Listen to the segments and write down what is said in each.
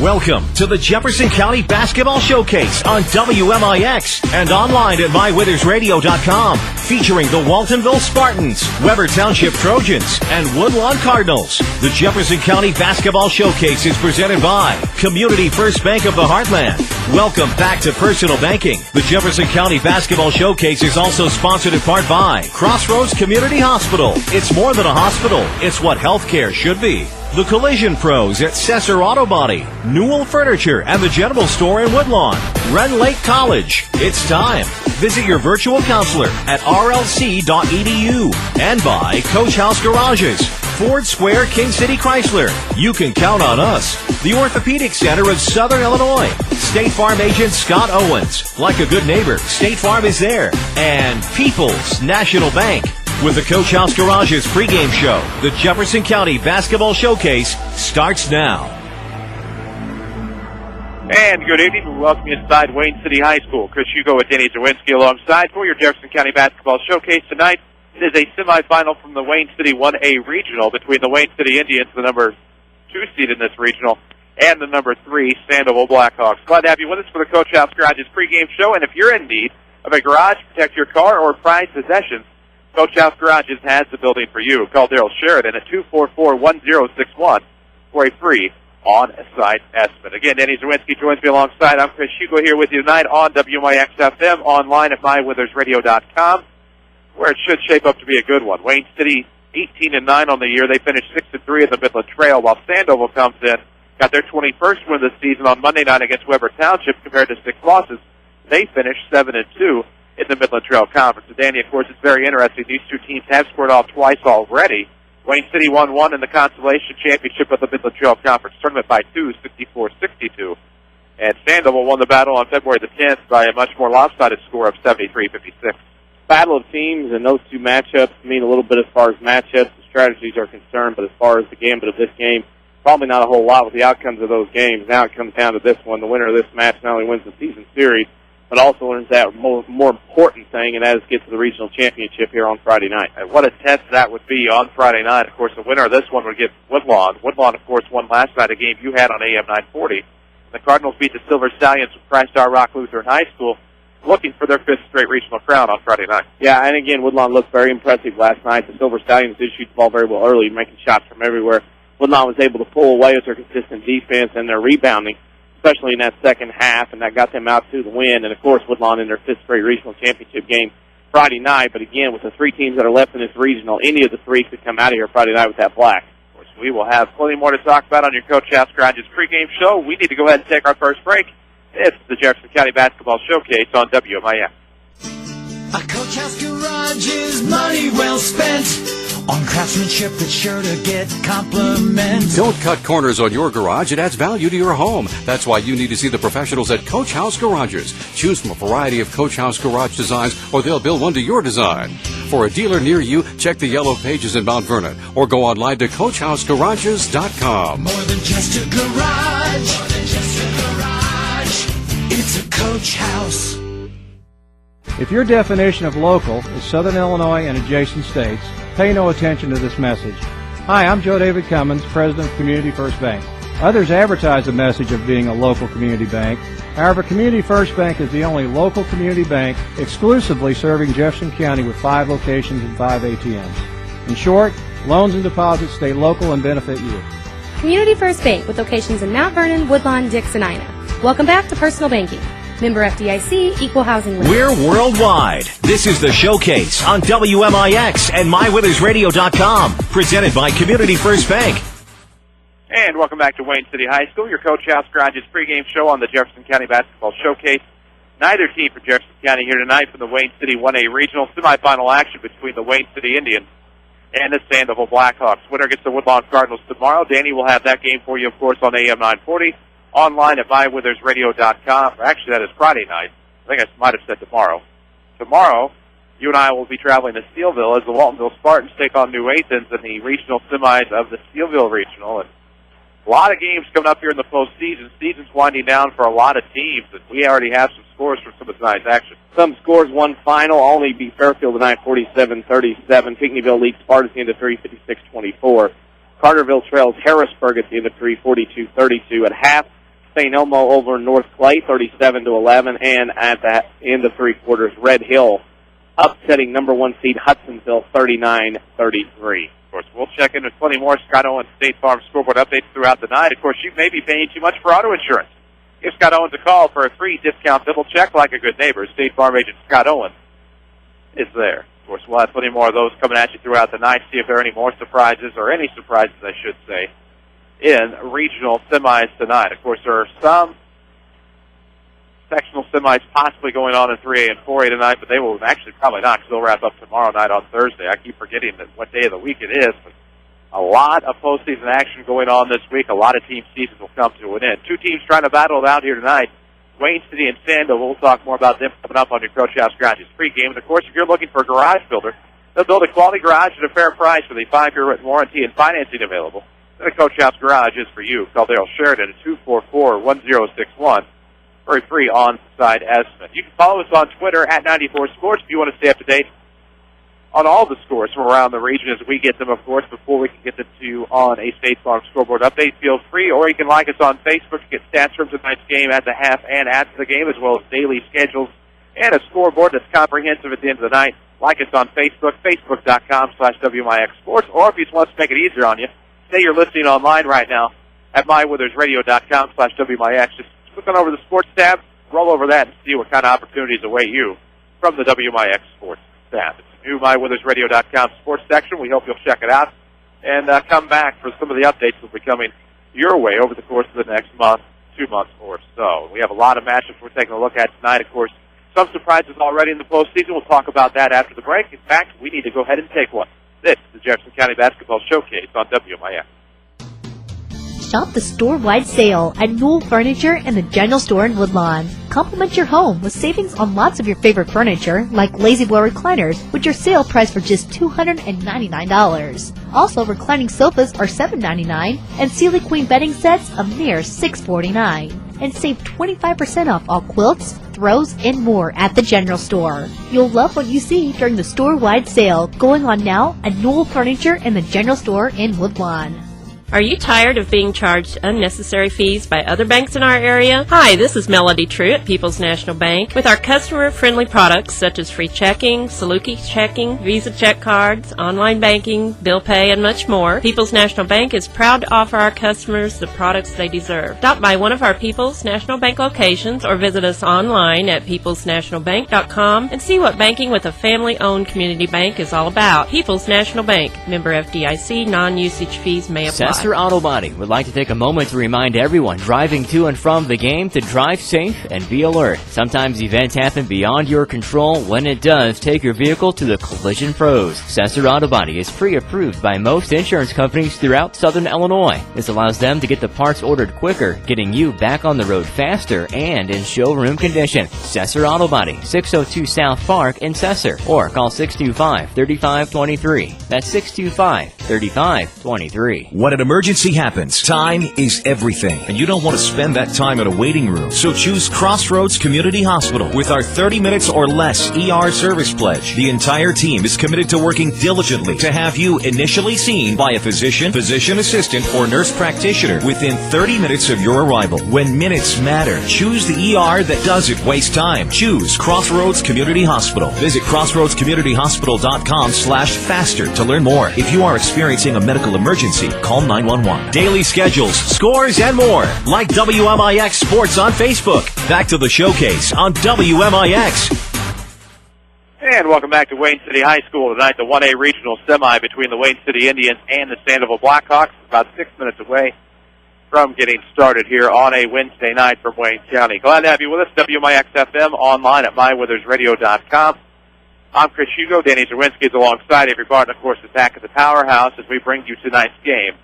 Welcome to the Jefferson County Basketball Showcase on WMIX and online at MyWithersRadio.com, featuring the Waltonville Spartans, Weber Township Trojans, and Woodlawn Cardinals. The Jefferson County Basketball Showcase is presented by Community First Bank of the Heartland. Welcome back to Personal Banking. The Jefferson County Basketball Showcase is also sponsored in part by Crossroads Community Hospital. It's more than a hospital. It's what healthcare should be. The Collision Pros at Cesar Auto Body, Newell Furniture, and the General Store in Woodlawn. Ren Lake College. It's time. Visit your virtual counselor at rlc.edu. And by Coach House Garages, Ford Square, King City Chrysler. You can count on us. The Orthopedic Center of Southern Illinois. State Farm agent Scott Owens. Like a good neighbor, State Farm is there. And People's National Bank. With the Coach House Garages pregame show, the Jefferson County Basketball Showcase starts now. And good evening. We welcome you inside Wayne City High School. Chris Hugo with Danny Czerwinski alongside for your Jefferson County Basketball Showcase tonight. It is a semifinal from the Wayne City 1A Regional between the Wayne City Indians, the number 2 seed in this regional, and the number 3 Sandoval Blackhawks. Glad to have you with us for the Coach House Garages pregame show. And if you're in need of a garage to protect your car or prized possessions, Coach House Garages has the building for you. Call Daryl Sheridan at 244-1061 for a free on-site estimate. Again, Danny Czerwinski joins me alongside. I'm Chris Hugo here with you tonight on WMIX FM, online at MyWithersRadio.com, where it should shape up to be a good one. Wayne City 18-9 on the year. They finished 6-3 in the Midland Trail, while Sandoval comes in, got their 21st win of the season on Monday night against Weber Township compared to 6 losses. They finished 7-2. In the Midland Trail Conference. So, Danny, of course, it's very interesting. These two teams have scored off twice already. Wayne City won one in the Consolation Championship of the Midland Trail Conference Tournament by 2, 64-62. And Sandoval won the battle on February the 10th by a much more lopsided score of 73-56. Battle of teams, and those two matchups mean a little bit as far as matchups and strategies are concerned, but as far as the gambit of this game, probably not a whole lot with the outcomes of those games. Now it comes down to this one. The winner of this match not only wins the season series, but also learns that more important thing, and that is get to the regional championship here on Friday night. And what a test that would be on Friday night. Of course, the winner of this one would get Woodlawn. Woodlawn, of course, won last night, a game you had on AM 940. The Cardinals beat the Silver Stallions of Christ Our Rock Lutheran High School, looking for their 5th straight regional crown on Friday night. Yeah, and again, Woodlawn looked very impressive last night. The Silver Stallions did shoot the ball very well early, making shots from everywhere. Woodlawn was able to pull away with their consistent defense and their rebounding, especially in that second half, and that got them out to the win. And, of course, Woodlawn in their 5th straight regional championship game Friday night. But, again, with the 3 teams that are left in this regional, any of the 3 could come out of here Friday night with that black. Of course, we will have plenty more to talk about on your Coach House Garages pregame show. We need to go ahead and take our first break. It's the Jefferson County Basketball Showcase on WMIX. A Coach House Garages, money well spent on craftsmanship that's sure to get compliments. Don't cut corners on your garage. It adds value to your home. That's why you need to see the professionals at Coach House Garages. Choose from a variety of Coach House garage designs, or they'll build one to your design. For a dealer near you, check the yellow pages in Mount Vernon, or go online to CoachHouseGarages.com. More than just a garage. More than just a garage. It's a Coach House. If your definition of local is Southern Illinois and adjacent states, pay no attention to this message. Hi, I'm Joe David Cummins, President of Community First Bank. Others advertise the message of being a local community bank. However, Community First Bank is the only local community bank exclusively serving Jefferson County with 5 locations and 5 ATMs. In short, loans and deposits stay local and benefit you. Community First Bank with locations in Mount Vernon, Woodlawn, Dix, and Ina. Welcome back to Personal Banking. Member FDIC, Equal Housing Lender. We're worldwide. This is the Showcase on WMIX and MyWithersRadio.com. Presented by Community First Bank. And welcome back to Wayne City High School, your Coach House Garages pregame show on the Jefferson County Basketball Showcase. Neither team from Jefferson County here tonight for the Wayne City 1A Regional semifinal action between the Wayne City Indians and the Sandoval Blackhawks. Winner gets the Woodlawn Cardinals tomorrow. Danny will have that game for you, of course, on AM 940. Online at MyWithersRadio.com. Actually, that is Friday night. I think I might have said tomorrow. Tomorrow, you and I will be traveling to Steelville as the Waltonville Spartans take on New Athens in the regional semis of the Steelville Regional. And a lot of games coming up here in the postseason. Season's winding down for a lot of teams, and we already have some scores for some of tonight's action. Some scores, one final. Olney beat Fairfield tonight 47-37. Pinckneyville leads Spartans at the end of 3, 56-24. Carterville trails Harrisburg at the end of 3, 42-32. At half, St. Elmo over North Clay, 37-11, and at the end of three quarters, Red Hill upsetting number 1 seed Hudsonville, 39-33. Of course, we'll check in with plenty more Scott Owens State Farm scoreboard updates throughout the night. Of course, you may be paying too much for auto insurance. Give Scott Owens a call for a free discount double check like a good neighbor. State Farm agent Scott Owens is there. Of course, we'll have plenty more of those coming at you throughout the night. See if there are any more surprises, or any surprises, I should say, in regional semis tonight. Of course, there are some sectional semis possibly going on in 3A and 4A tonight, but they will actually probably not, because they'll wrap up tomorrow night on Thursday. I keep forgetting that what day of the week it is, but a lot of postseason action going on this week. A lot of team seasons will come to an end. Two teams trying to battle it out here tonight, Wayne City and Sandoval. We'll talk more about them coming up on your Coach House Garage's pregame. And, of course, if you're looking for a garage builder, they'll build a quality garage at a fair price with a 5-year written warranty and financing available. Then a Coach House Garage is for you. Call Daryl Sheridan at 244-1061. Very free on-site estimate. You can follow us on Twitter at 94 Sports if you want to stay up to date on all the scores from around the region as we get them, of course, before we can get them to you on a State Farm scoreboard update. Feel free, or you can like us on Facebook to get stats from tonight's game at the half and after the game, as well as daily schedules and a scoreboard that's comprehensive at the end of the night. Like us on Facebook, facebook.com/WMIX Sports, or if you just want us to make it easier on you, say you're listening online right now at mywithersradio.com/WMIX. Just click on over the Sports tab, roll over that, and see what kind of opportunities await you from the WMIX Sports tab. It's new mywithersradio.com sports section. We hope you'll check it out and come back for some of the updates that will be coming your way over the course of the next month, 2 months or so. We have a lot of matchups we're taking a look at tonight. Of course, some surprises already in the postseason. We'll talk about that after the break. In fact, we need to go ahead and take one. This is the Jefferson County Basketball Showcase on WMIX. Shop the store-wide sale at Newell Furniture and the General Store in Woodlawn. Complement your home with savings on lots of your favorite furniture, like Lazy Boy recliners, which are sale priced for just $299. Also, reclining sofas are $799, and Sealy Queen bedding sets a mere $649. And save 25% off all quilts, throws, and more at the General Store. You'll love what you see during the store-wide sale going on now at Newell Furniture and the General Store in Woodlawn. Are you tired of being charged unnecessary fees by other banks in our area? Hi, this is Melody True at People's National Bank. With our customer-friendly products such as free checking, Saluki checking, Visa check cards, online banking, bill pay, and much more, People's National Bank is proud to offer our customers the products they deserve. Stop by one of our People's National Bank locations or visit us online at peoplesnationalbank.com and see what banking with a family-owned community bank is all about. People's National Bank. Member FDIC. Non-usage fees may apply. Sesser Auto Body would like to take a moment to remind everyone driving to and from the game to drive safe and be alert. Sometimes events happen beyond your control. When it does, take your vehicle to the Collision Pros. Sesser Auto Body is pre-approved by most insurance companies throughout Southern Illinois. This allows them to get the parts ordered quicker, getting you back on the road faster and in showroom condition. Sesser Auto Body, 602 South Park in Sesser, or call 625-3523. That's 625-3523. When an emergency happens, time is everything, and you don't want to spend that time in a waiting room. So choose Crossroads Community Hospital with our 30 minutes or less ER service pledge. The entire team is committed to working diligently to have you initially seen by a physician, physician assistant, or nurse practitioner within 30 minutes of your arrival. When minutes matter, choose the ER that doesn't waste time. Choose Crossroads Community Hospital. Visit crossroadscommunityhospital.com/faster to learn more. If you are experiencing a medical emergency, call 911. Daily schedules, scores, and more. Like WMIX Sports on Facebook. Back to the showcase on WMIX. And welcome back to Wayne City High School tonight. The 1A regional semi between the Wayne City Indians and the Sandoval Blackhawks. About 6 minutes away from getting started here on a Wednesday night from Wayne County. Glad to have you with us. WMIX FM online at mywithersradio.com. I'm Chris Hugo. Danny Czerwinski is alongside every part, and of course, is back at the Powerhouse as we bring you tonight's game.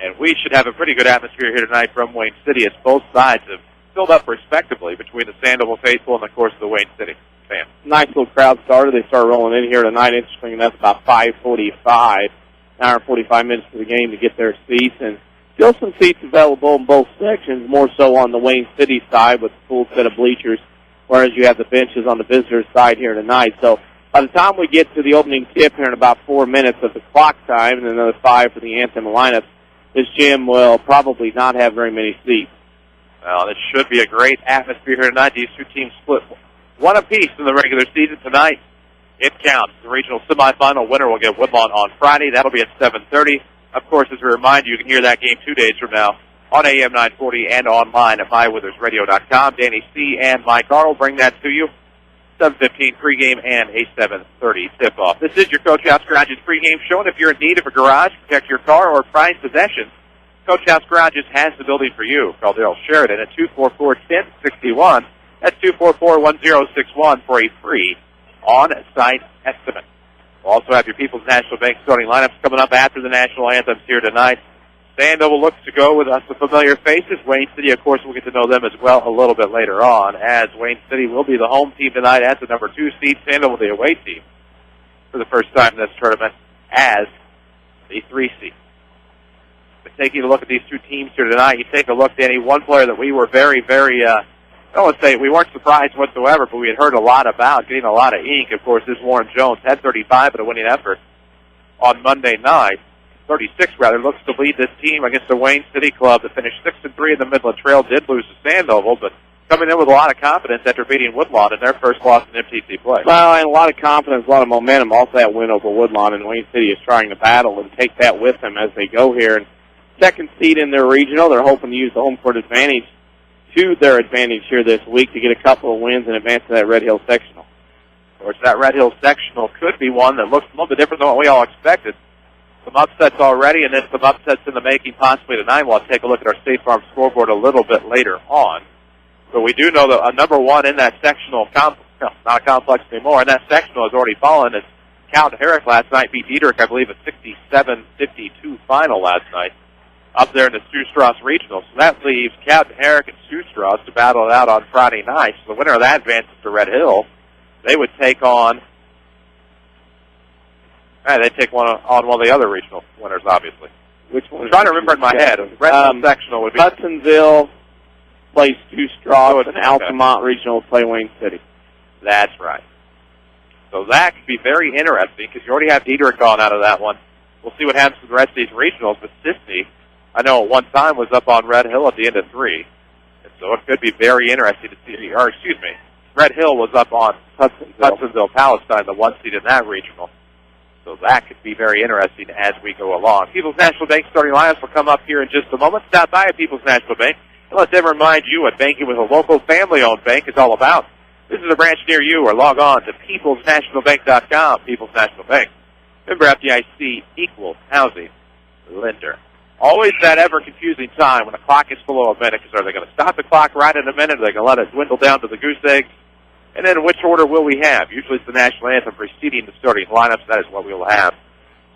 And we should have a pretty good atmosphere here tonight from Wayne City as both sides have filled up respectively between the Sandoval faithful and, of course, the Wayne City fans. Nice little crowd started. They started rolling in here tonight. Interesting, that's about 5:45, an hour and 45 minutes for the game to get their seats. And still some seats available in both sections, more so on the Wayne City side with a full set of bleachers, whereas you have the benches on the visitors' side here tonight. So by the time we get to the opening tip here in about 4 minutes of the clock time and another 5 for the Anthem lineups, this gym will probably not have very many seats. Well, this should be a great atmosphere here tonight. These two teams split one apiece in the regular season tonight. It counts. The regional semifinal winner will get Woodlawn on Friday. That'll be at 7:30. Of course, as a reminder, you can hear that game 2 days from now on AM 940 and online at mywithersradio.com. Danny C. and Mike R. will bring that to you. 7:15 pregame and a 7:30 tip-off. This is your Coach House Garage's pregame show, and if you're in need of a garage, protect your car, or prized possessions, Coach House Garages has the building for you. Call Daryl Sheridan at 244-1061. That's 244-1061 for a free on-site estimate. We'll also have your People's National Bank starting lineups coming up after the national anthems here tonight. Sandoval looks to go with some familiar faces. Wayne City, of course, we'll get to know them as well a little bit later on, as Wayne City will be the home team tonight as the number 2 seed. Sandoval, the away team, for the first time in this tournament as the 3 seed. But taking a look at these two teams here tonight, you take a look, Danny, one player that we were very, I don't want to say we weren't surprised whatsoever, but we had heard a lot about, getting a lot of ink, of course, is Warren Jones. Had 35 at a winning effort on Monday night. 36 rather, looks to lead this team against the Wayne City club that finished 6-3 in the Midland Trail, did lose to Sandoval, but coming in with a lot of confidence after beating Woodlawn in their first loss in MTC play. Well, and a lot of confidence, a lot of momentum. Also, that win over Woodlawn, and Wayne City is trying to battle and take that with them as they go here. And second seed in their regional, they're hoping to use the home court advantage to their advantage here this week to get a couple of wins and advance to that Red Hill sectional. Of course, that Red Hill sectional could be one that looks a little bit different than what we all expected. Some upsets already, and then some upsets in the making possibly tonight. We'll take a look at our State Farm scoreboard a little bit later on. But we do know that number one in that sectional, not a complex anymore, and that sectional has already fallen. As Count Herrick last night beat Diederich, I believe, a 67-52 final last night up there in the Sioux Strauss Regional. So that leaves Count Herrick and Sioux Strauss to battle it out on Friday night. So the winner of that advances to Red Hill. They would take on... they take one on one of the other regional winners, obviously. Which one? I'm trying to remember in my head. Red Hill sectional would be... Hudsonville plays Sioux Strauss, and Altamont Regional will play Wayne City. That's right. So that could be very interesting, because you already have Diederich gone out of that one. We'll see what happens with the rest of these regionals, but Sisney, I know at one time, was up on Red Hill at the end of 3. And so it could be very interesting to see, or excuse me, Red Hill was up on Hudsonville Palestine, the 1 seed in that regional. So that could be very interesting as we go along. People's National Bank starting lineups will come up here in just a moment. Stop by at People's National Bank, and let's ever remind you what banking with a local family-owned bank is all about. This is a branch near you, or log on to peoplesnationalbank.com. People's National Bank. Member FDIC, equal housing lender. Always that ever-confusing time when the clock is below a minute, because are they going to stop the clock right in a minute, or are they going to let it dwindle down to the goose eggs? And then which order will we have? Usually it's the national anthem preceding the starting lineups. That is what we will have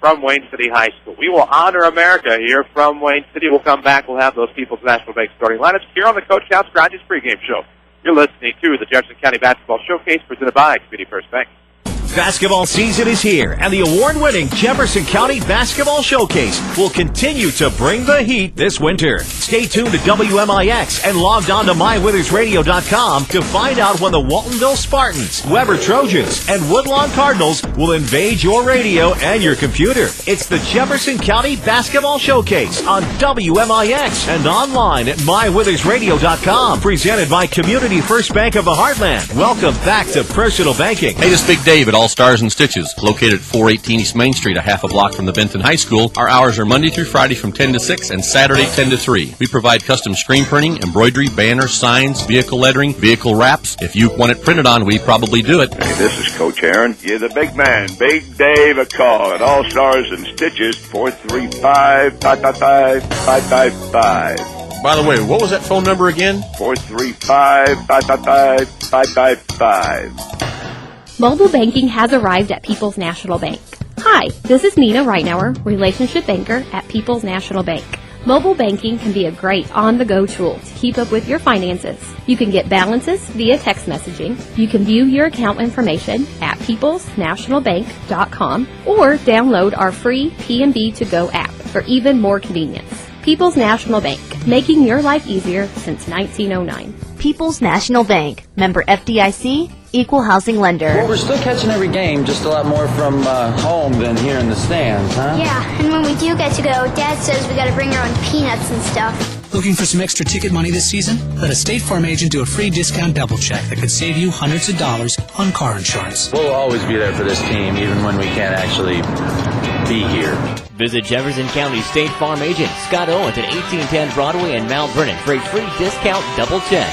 from Wayne City High School. We will honor America here from Wayne City. We'll come back. We'll have those People's National Bank starting lineups here on the Coach House Garages pregame show. You're listening to the Jefferson County Basketball Showcase presented by Community First Bank. Basketball season is here, and the award-winning Jefferson County Basketball Showcase will continue to bring the heat this winter. Stay tuned to WMIX and logged on to mywithersradio.com to find out when the Waltonville Spartans, Weber Trojans, and Woodlawn Cardinals will invade your radio and your computer. It's the Jefferson County Basketball Showcase on WMIX and online at mywithersradio.com. Presented by Community First Bank of the Heartland. Welcome back to Personal Banking. Hey, this is Big Dave at All Stars and Stitches, located at 418 East Main Street, a half a block from the Benton High School. Our hours are Monday through Friday from 10 to 6 and Saturday 10 to 3. We provide custom screen printing, embroidery, banners, signs, vehicle lettering, vehicle wraps. If you want it printed on, we probably do it. Hey, this is Coach Aaron. You're the big man, Big Dave, a call at All Stars and Stitches, 435-555-555. By the way, what was that phone number again? 435-555-555. Mobile banking has arrived at People's National Bank. Hi, this is Nina Reitnauer, Relationship Banker at People's National Bank. Mobile banking can be a great on-the-go tool to keep up with your finances. You can get balances via text messaging. You can view your account information at peoplesnationalbank.com or download our free PNB To Go app for even more convenience. People's National Bank, making your life easier since 1909. People's National Bank, member FDIC, equal housing lender. Well, we're still catching every game, just a lot more from home than here in the stands, huh? Yeah, and when we do get to go, Dad says we gotta bring our own peanuts and stuff. Looking for some extra ticket money this season? Let a State Farm agent do a free discount double check that could save you hundreds of dollars on car insurance. We'll always be there for this team, even when we can't actually be here. Visit Jefferson County State Farm agent Scott Owens at 1810 Broadway in Mount Vernon for a free discount double check.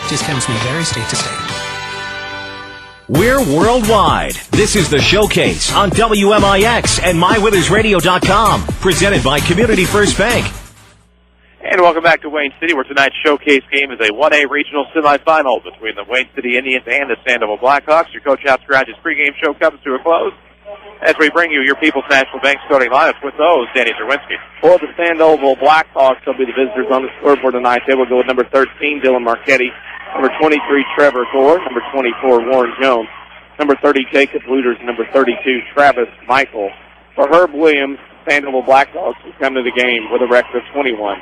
Discounts may vary state to state. We're worldwide. This is the Showcase on WMIX and MyWithersRadio.com. Presented by Community First Bank. And welcome back to Wayne City, where tonight's Showcase game is a 1A regional semifinal between the Wayne City Indians and the Sandoval Blackhawks. Your Coach House Garage's pregame show comes to a close as we bring you your People's National Bank starting lineups with those, Danny Czerwinski. For the Sandoval Blackhawks, they'll be the visitors on the scoreboard tonight. They will go with number 13, Dylan Marchetti, number 23, Trevor Gore, number 24, Warren Jones, number 30, Jacob Luters, and number 32, Travis Michael. For Herb Williams, Sandoval Blackhawks will come to the game with a record of 21-6.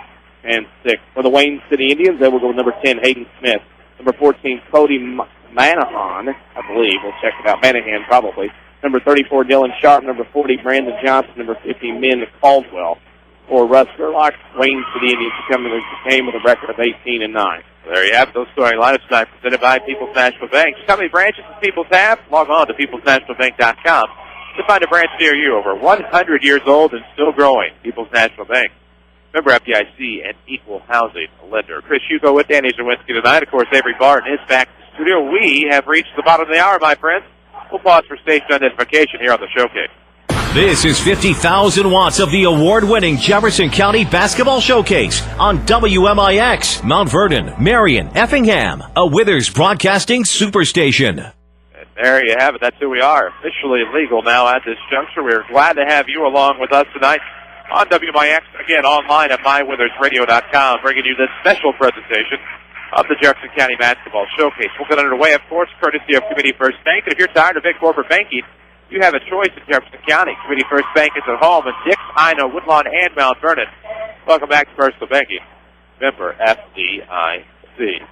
For the Wayne City Indians, they will go with number 10, Hayden Smith, number 14, Cody Manahan, I believe. We'll check it out. Manahan, probably. Number 34, Dylan Sharp, number 40, Brandon Johnson, number 50, Min Caldwell. For Russ Gerlach, Wayne City Indians will come to the game with a record of 18-9. There you have it, those starting lineups tonight presented by People's National Bank. Just how many branches does People's have? Log on to peoplesnationalbank.com to find a branch near you. Over 100 years old and still growing. People's National Bank. Member FDIC and equal housing lender. Chris Hugo with Danny Czerwinski tonight. Of course, Avery Barton is back to the studio. We have reached the bottom of the hour, my friends. We'll pause for station identification here on the Showcase. This is 50,000 watts of the award-winning Jefferson County Basketball Showcase on WMIX, Mount Vernon, Marion, Effingham, a Withers Broadcasting Superstation. And there you have it. That's who we are. Officially legal now at this juncture. We're glad to have you along with us tonight on WMIX, again online at MyWithersRadio.com, bringing you this special presentation of the Jefferson County Basketball Showcase. We'll get underway, of course, courtesy of Community First Bank. And if you're tired of big corporate banking, you have a choice in Jefferson County. Community First Bank is at home in Dix, Ino, Woodlawn, and Mount Vernon. Welcome back to Personal Banking. Member FDIC.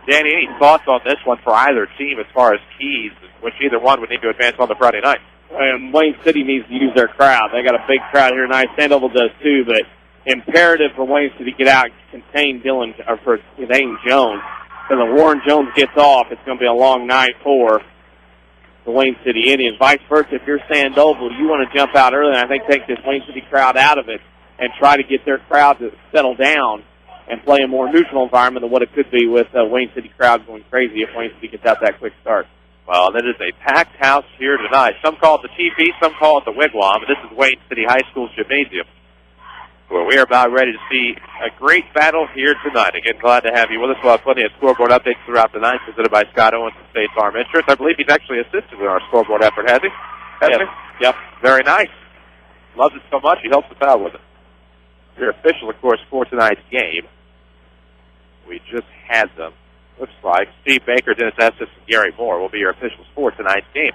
Danny, any thoughts on this one for either team as far as keys, which either one would need to advance on the Friday night? And Wayne City needs to use their crowd. They got a big crowd here tonight. Sandoval does too, but imperative for Wayne City to get out and contain Hayden Jones. Because if Warren Jones gets off, it's going to be a long night for the Wayne City Indians. Vice versa, if you're Sandoval, you want to jump out early, and I think take this Wayne City crowd out of it and try to get their crowd to settle down and play a more neutral environment than what it could be with Wayne City crowd going crazy if Wayne City gets out that quick start. Well, that is a packed house here tonight. Some call it the TV, some call it the Wigwam. This is Wayne City High School's gymnasium, where we are about ready to see a great battle here tonight. Again, glad to have you with us. We'll have plenty of scoreboard updates throughout the night, presented by Scott Owens and State Farm Insurance. I believe he's actually assisted with our scoreboard effort, has he? Yep. Very nice. Loves it so much, he helps us out with it. Your official, of course, for tonight's game. We just had them. Looks like Steve Baker, Dennis Estes, and Gary Moore will be your officials for tonight's game.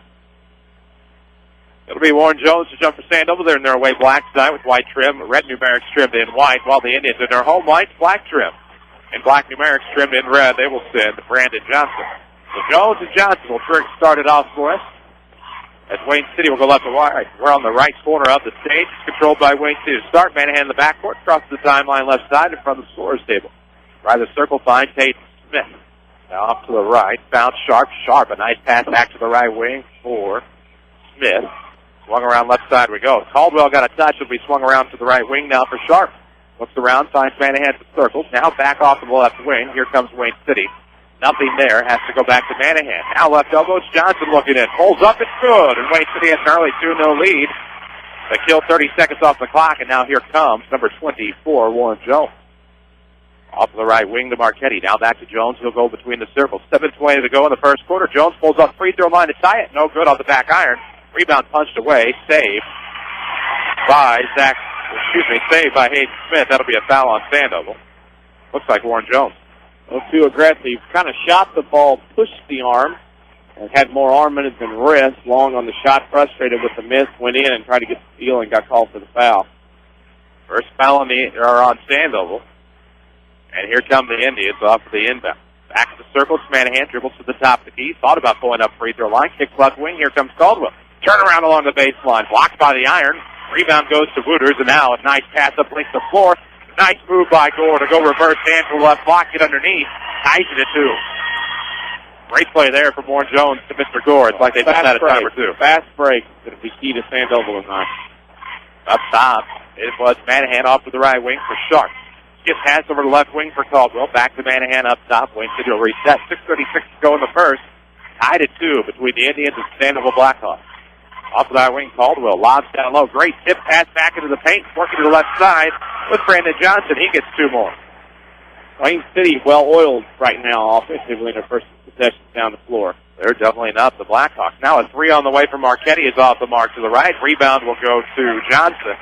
It'll be Warren Jones to jump for Sandoval. They're in their away black tonight with white trim, red numerics trimmed in white, while the Indians in their home whites, black trim. And black numerics trimmed in red, they will send Brandon Johnson. So Jones and Johnson will start it off for us. As Wayne City will go left to right. We're on the right corner of the stage. It's controlled by Wayne City to start. Manahan in the backcourt, crosses the timeline left side in front of the scorer's table. Right of the circle finds Tate Smith. Now off to the right, found Sharp. A nice pass back to the right wing for Smith. Swung around left side we go. Caldwell got a touch. Will be swung around to the right wing now for Sharp. Looks around, finds Manahan to circle. Now back off to the left wing. Here comes Wayne City. Nothing there. Has to go back to Manahan. Now left elbow. It's Johnson looking in. Pulls up. It's good. And Wayne City has an early 2-0 lead. They killed 30 seconds off the clock, and now here comes number 24, Warren Jones. Off to the right wing to Marchetti. Now back to Jones. He'll go between the circles. 7:20 to go in the first quarter. Jones pulls up free throw line to tie it. No good on the back iron. Rebound punched away. Saved by saved by Hayden Smith. That'll be a foul on Sandoval. Looks like Warren Jones. A little too aggressive. Kind of shot the ball, pushed the arm, and had more arm in it than wrist. Long on the shot, frustrated with the miss, went in and tried to get the steal and got called for the foul. First foul on Sandoval. And here come the Indians off of the inbound. Back to the circle. Manahan dribbles to the top of the key. Thought about pulling up free throw line. Kick left wing. Here comes Caldwell. Turn around along the baseline. Blocked by the iron. Rebound goes to Wooters. And now a nice pass up links the floor. Nice move by Gore to go reverse hand to the left block, get underneath. Ties it at 2. Great play there from Warren Jones to Mr. Gore. It's like they just had a time or two. Fast break is going to be key to Sandoval tonight. Up top, it was Manahan off to the right wing for Sharp. Skip pass over the left wing for Caldwell. Back to Manahan up top. Wayne City will reset. 6:36 to go in the first. Tied at 2 between the Indians and Sandoval Blackhawks. Off the right wing, Caldwell lobs down low. Great tip pass back into the paint. Working to the left side with Brandon Johnson. He gets 2 more. Wayne City well-oiled right now offensively in their first possessions down the floor. They're doubling up the Blackhawks. Now a 3 on the way from Marchetti is off the mark to the right. Rebound will go to Johnson.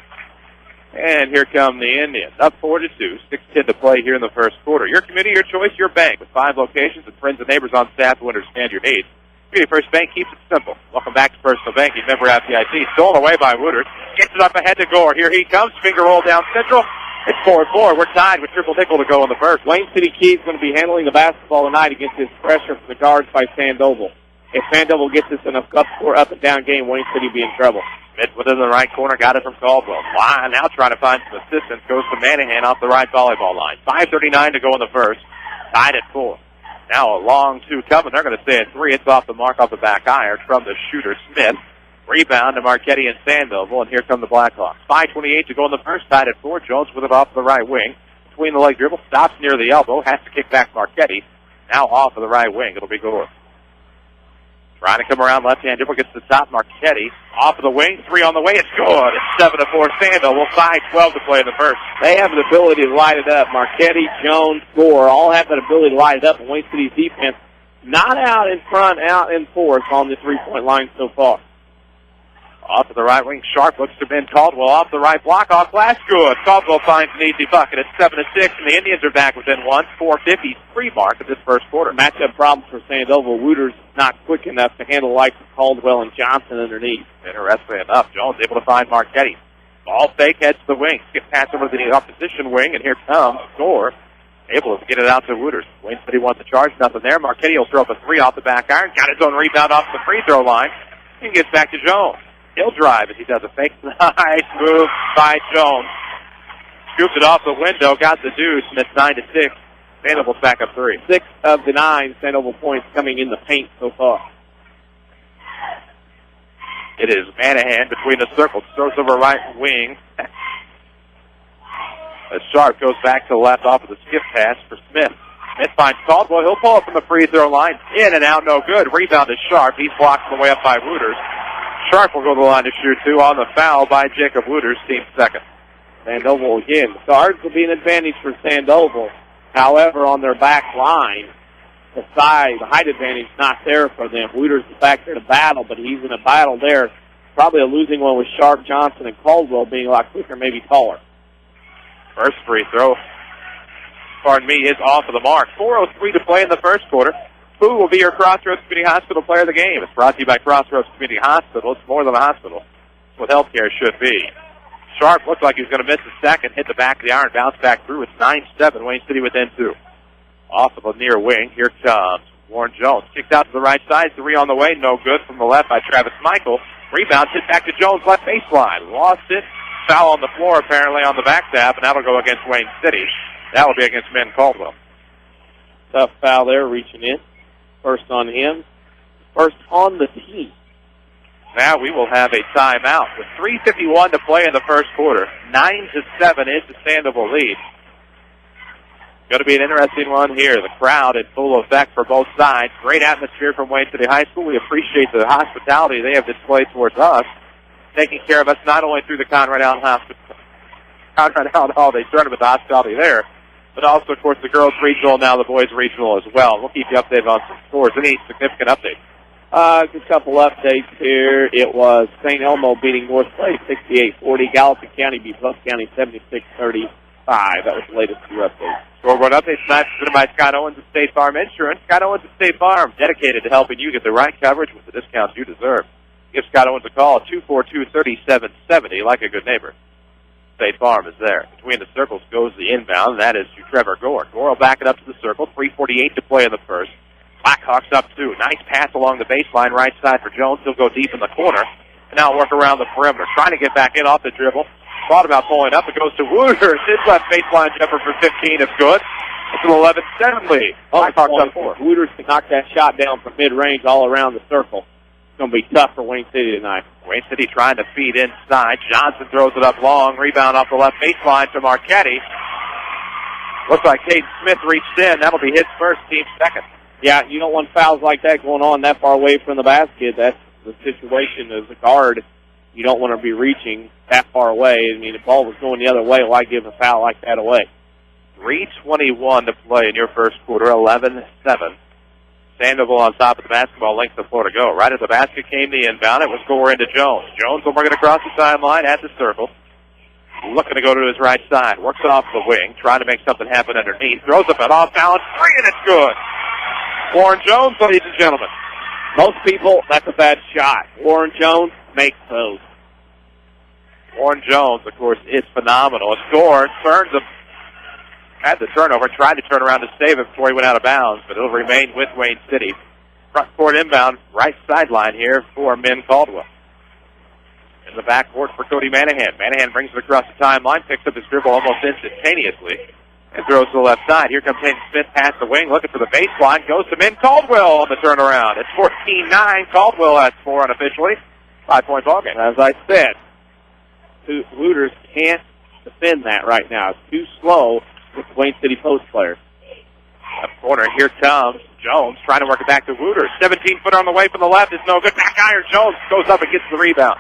And here come the Indians. Up 4-2. 6:10 to play here in the first quarter. Your community, your choice, your bank. With 5 locations and friends and neighbors on staff who understand your needs. Community First Bank keeps it simple. Welcome back to Personal Banking. Member FDIC. Stolen away by Woodard. Gets it up ahead to Gore. Here he comes. Finger roll down central. It's 4-4. We're tied with triple nickel to go in the first. Wayne City Keys going to be handling the basketball tonight against this pressure from the guards by Sandoval. If Sandoval gets this in a up and down game, Wayne City will be in trouble. Smith within the right corner, got it from Caldwell. Line now trying to find some assistance. Goes to Manahan off the right volleyball line. 5:39 to go in the first. Tied at 4. Now a long 2 coming. They're going to stay at 3. It's off the mark off the back iron from the shooter, Smith. Rebound to Marchetti and Sandoval, and here come the Blackhawks. 5:28 to go in the first. Tied at 4. Jones with it off the right wing. Between the leg dribble. Stops near the elbow. Has to kick back Marchetti. Now off of the right wing. It'll be Gore. Trying to come around left-hand dribble, gets to the top. Marchetti off of the wing, 3 on the way. It's good. It's 7-4. Sandoval. 5:12 to play in the first. They have the ability to light it up. Marchetti, Jones, Gore all have that ability to light it up. And Wayne City's defense not out in front, out in force on the 3-point line so far. Off of the right wing, Sharp looks to Ben Caldwell off the right block, off glass, good. Caldwell finds an easy bucket. It's 7-6, and the Indians are back within 1. 4:53 mark of this first quarter. Matchup problems for Sandoval. Wooters not quick enough to handle the likes of Caldwell and Johnson underneath. Interestingly enough, Jones able to find Marchetti. Ball fake, heads to the wing. Skip pass over to the opposition wing, and here comes Gore. Able to get it out to Wooters. Wayne City wants to charge, nothing there. Marchetti will throw up a 3 off the back iron. Got his own rebound off the free throw line. He gets back to Jones. He'll drive as he does a fake. Nice move by Jones. Scoops it off the window, got the deuce, and it's 9-6. Sandoval's back up 3. 6 of the 9 Sandoval points coming in the paint so far. It is Manahan between the circles. Throws over right wing. As Sharp goes back to the left off of the skip pass for Smith. Smith finds Caldwell. He'll pull it from the free throw line. In and out, no good. Rebound is Sharp. He's blocked on the way up by Wooters. Sharp will go to the line to shoot 2 on the foul by Jacob Wooters, team second. Sandoval again. The guards will be an advantage for Sandoval. However, on their back line, the height advantage not there for them. Wooters is back there to battle, but he's in a battle there. Probably a losing one with Sharp, Johnson, and Caldwell being a lot quicker, maybe taller. First free throw, is off of the mark. 4:03 to play in the first quarter. Who will be your Crossroads Community Hospital player of the game? It's brought to you by Crossroads Community Hospital. It's more than a hospital. It's what healthcare should be. Sharp looked like he was going to miss a second, hit the back of the iron, bounce back through. It's 9-7. Wayne City within 2. Off of a near wing. Here comes Warren Jones. Kicked out to the right side. 3 on the way. No good from the left by Travis Michael. Rebound, hit back to Jones, left baseline. Lost it. Foul on the floor, apparently, on the back tap, and that'll go against Wayne City. That will be against Ben Caldwell. Tough foul there, reaching in. First on him. First on the team. Now we will have a timeout with 3:51 to play in the first quarter. 9-7 is the Sandoval lead. Going to be an interesting one here. The crowd in full effect for both sides. Great atmosphere from Wayne City High School. We appreciate the hospitality they have displayed towards us, taking care of us not only through the Conrad Allen Holiday Tournament, the hospitality there, but also, of course, the girls' regional, now the boys' regional as well. We'll keep you updated on some scores. Any significant updates? Just a couple updates here. It was St. Elmo beating North Clay 68-40. Gallatin County beat Bluff County 76-35. That was the latest 2 updates. Scoreboard updates tonight presented by Scott Owens of State Farm Insurance. Scott Owens of State Farm, dedicated to helping you get the right coverage with the discounts you deserve. Give Scott Owens a call at 242-3770, like a good neighbor. State Farm is there. Between the circles goes the inbound, and that is to Trevor Gore. Gore will back it up to the circle. 3:48 to play in the first. Blackhawks up 2. Nice pass along the baseline, right side for Jones. He'll go deep in the corner, and now work around the perimeter. Trying to get back in off the dribble. thought about pulling up. It goes to Wooders. His left baseline jumper for 15 is good. It's an 11-7 lead. Blackhawks up 4. Wooders can knock that shot down from mid-range all around the circle. It's going to be tough for Wayne City tonight. Wayne City trying to feed inside. Johnson throws it up long. Rebound off the left baseline to Marchetti. Looks like Caden Smith reached in. That'll be his first, team second. Yeah, you don't want fouls like that going on that far away from the basket. That's the situation as a guard. You don't want to be reaching that far away. I mean, if the ball was going the other way, why give a foul like that away? 3:21 to play in your first quarter, 11-7. Sandoval on top of the basketball, length of floor to go. Right at the basket came the inbound. It was Gore into Jones. Jones will bring it across the sideline at the circle. Looking to go to his right side. Works it off the wing, trying to make something happen underneath. Throws up an off-balance three, and it's good. Warren Jones, ladies and gentlemen. Most people, that's a bad shot. Warren Jones makes those. Warren Jones, of course, is phenomenal. A score, turns him. Had the turnover, tried to turn around to save it before he went out of bounds, but it'll remain with Wayne City. Front court inbound, right sideline here for Min Caldwell. In the backcourt for Cody Manahan. Manahan brings it across the timeline, picks up his dribble almost instantaneously, and throws to the left side. Here comes Hayden Smith past the wing, looking for the baseline, goes to Min Caldwell on the turnaround. It's 14-9. Caldwell has 4 unofficially. 5-point ball game. As I said, Wooders can't defend that right now. It's too slow with the Wayne City post players. Up corner, here comes Jones trying to work it back to Wooders. 17-footer on the way from the left is no good. Back iron. Jones goes up and gets the rebound.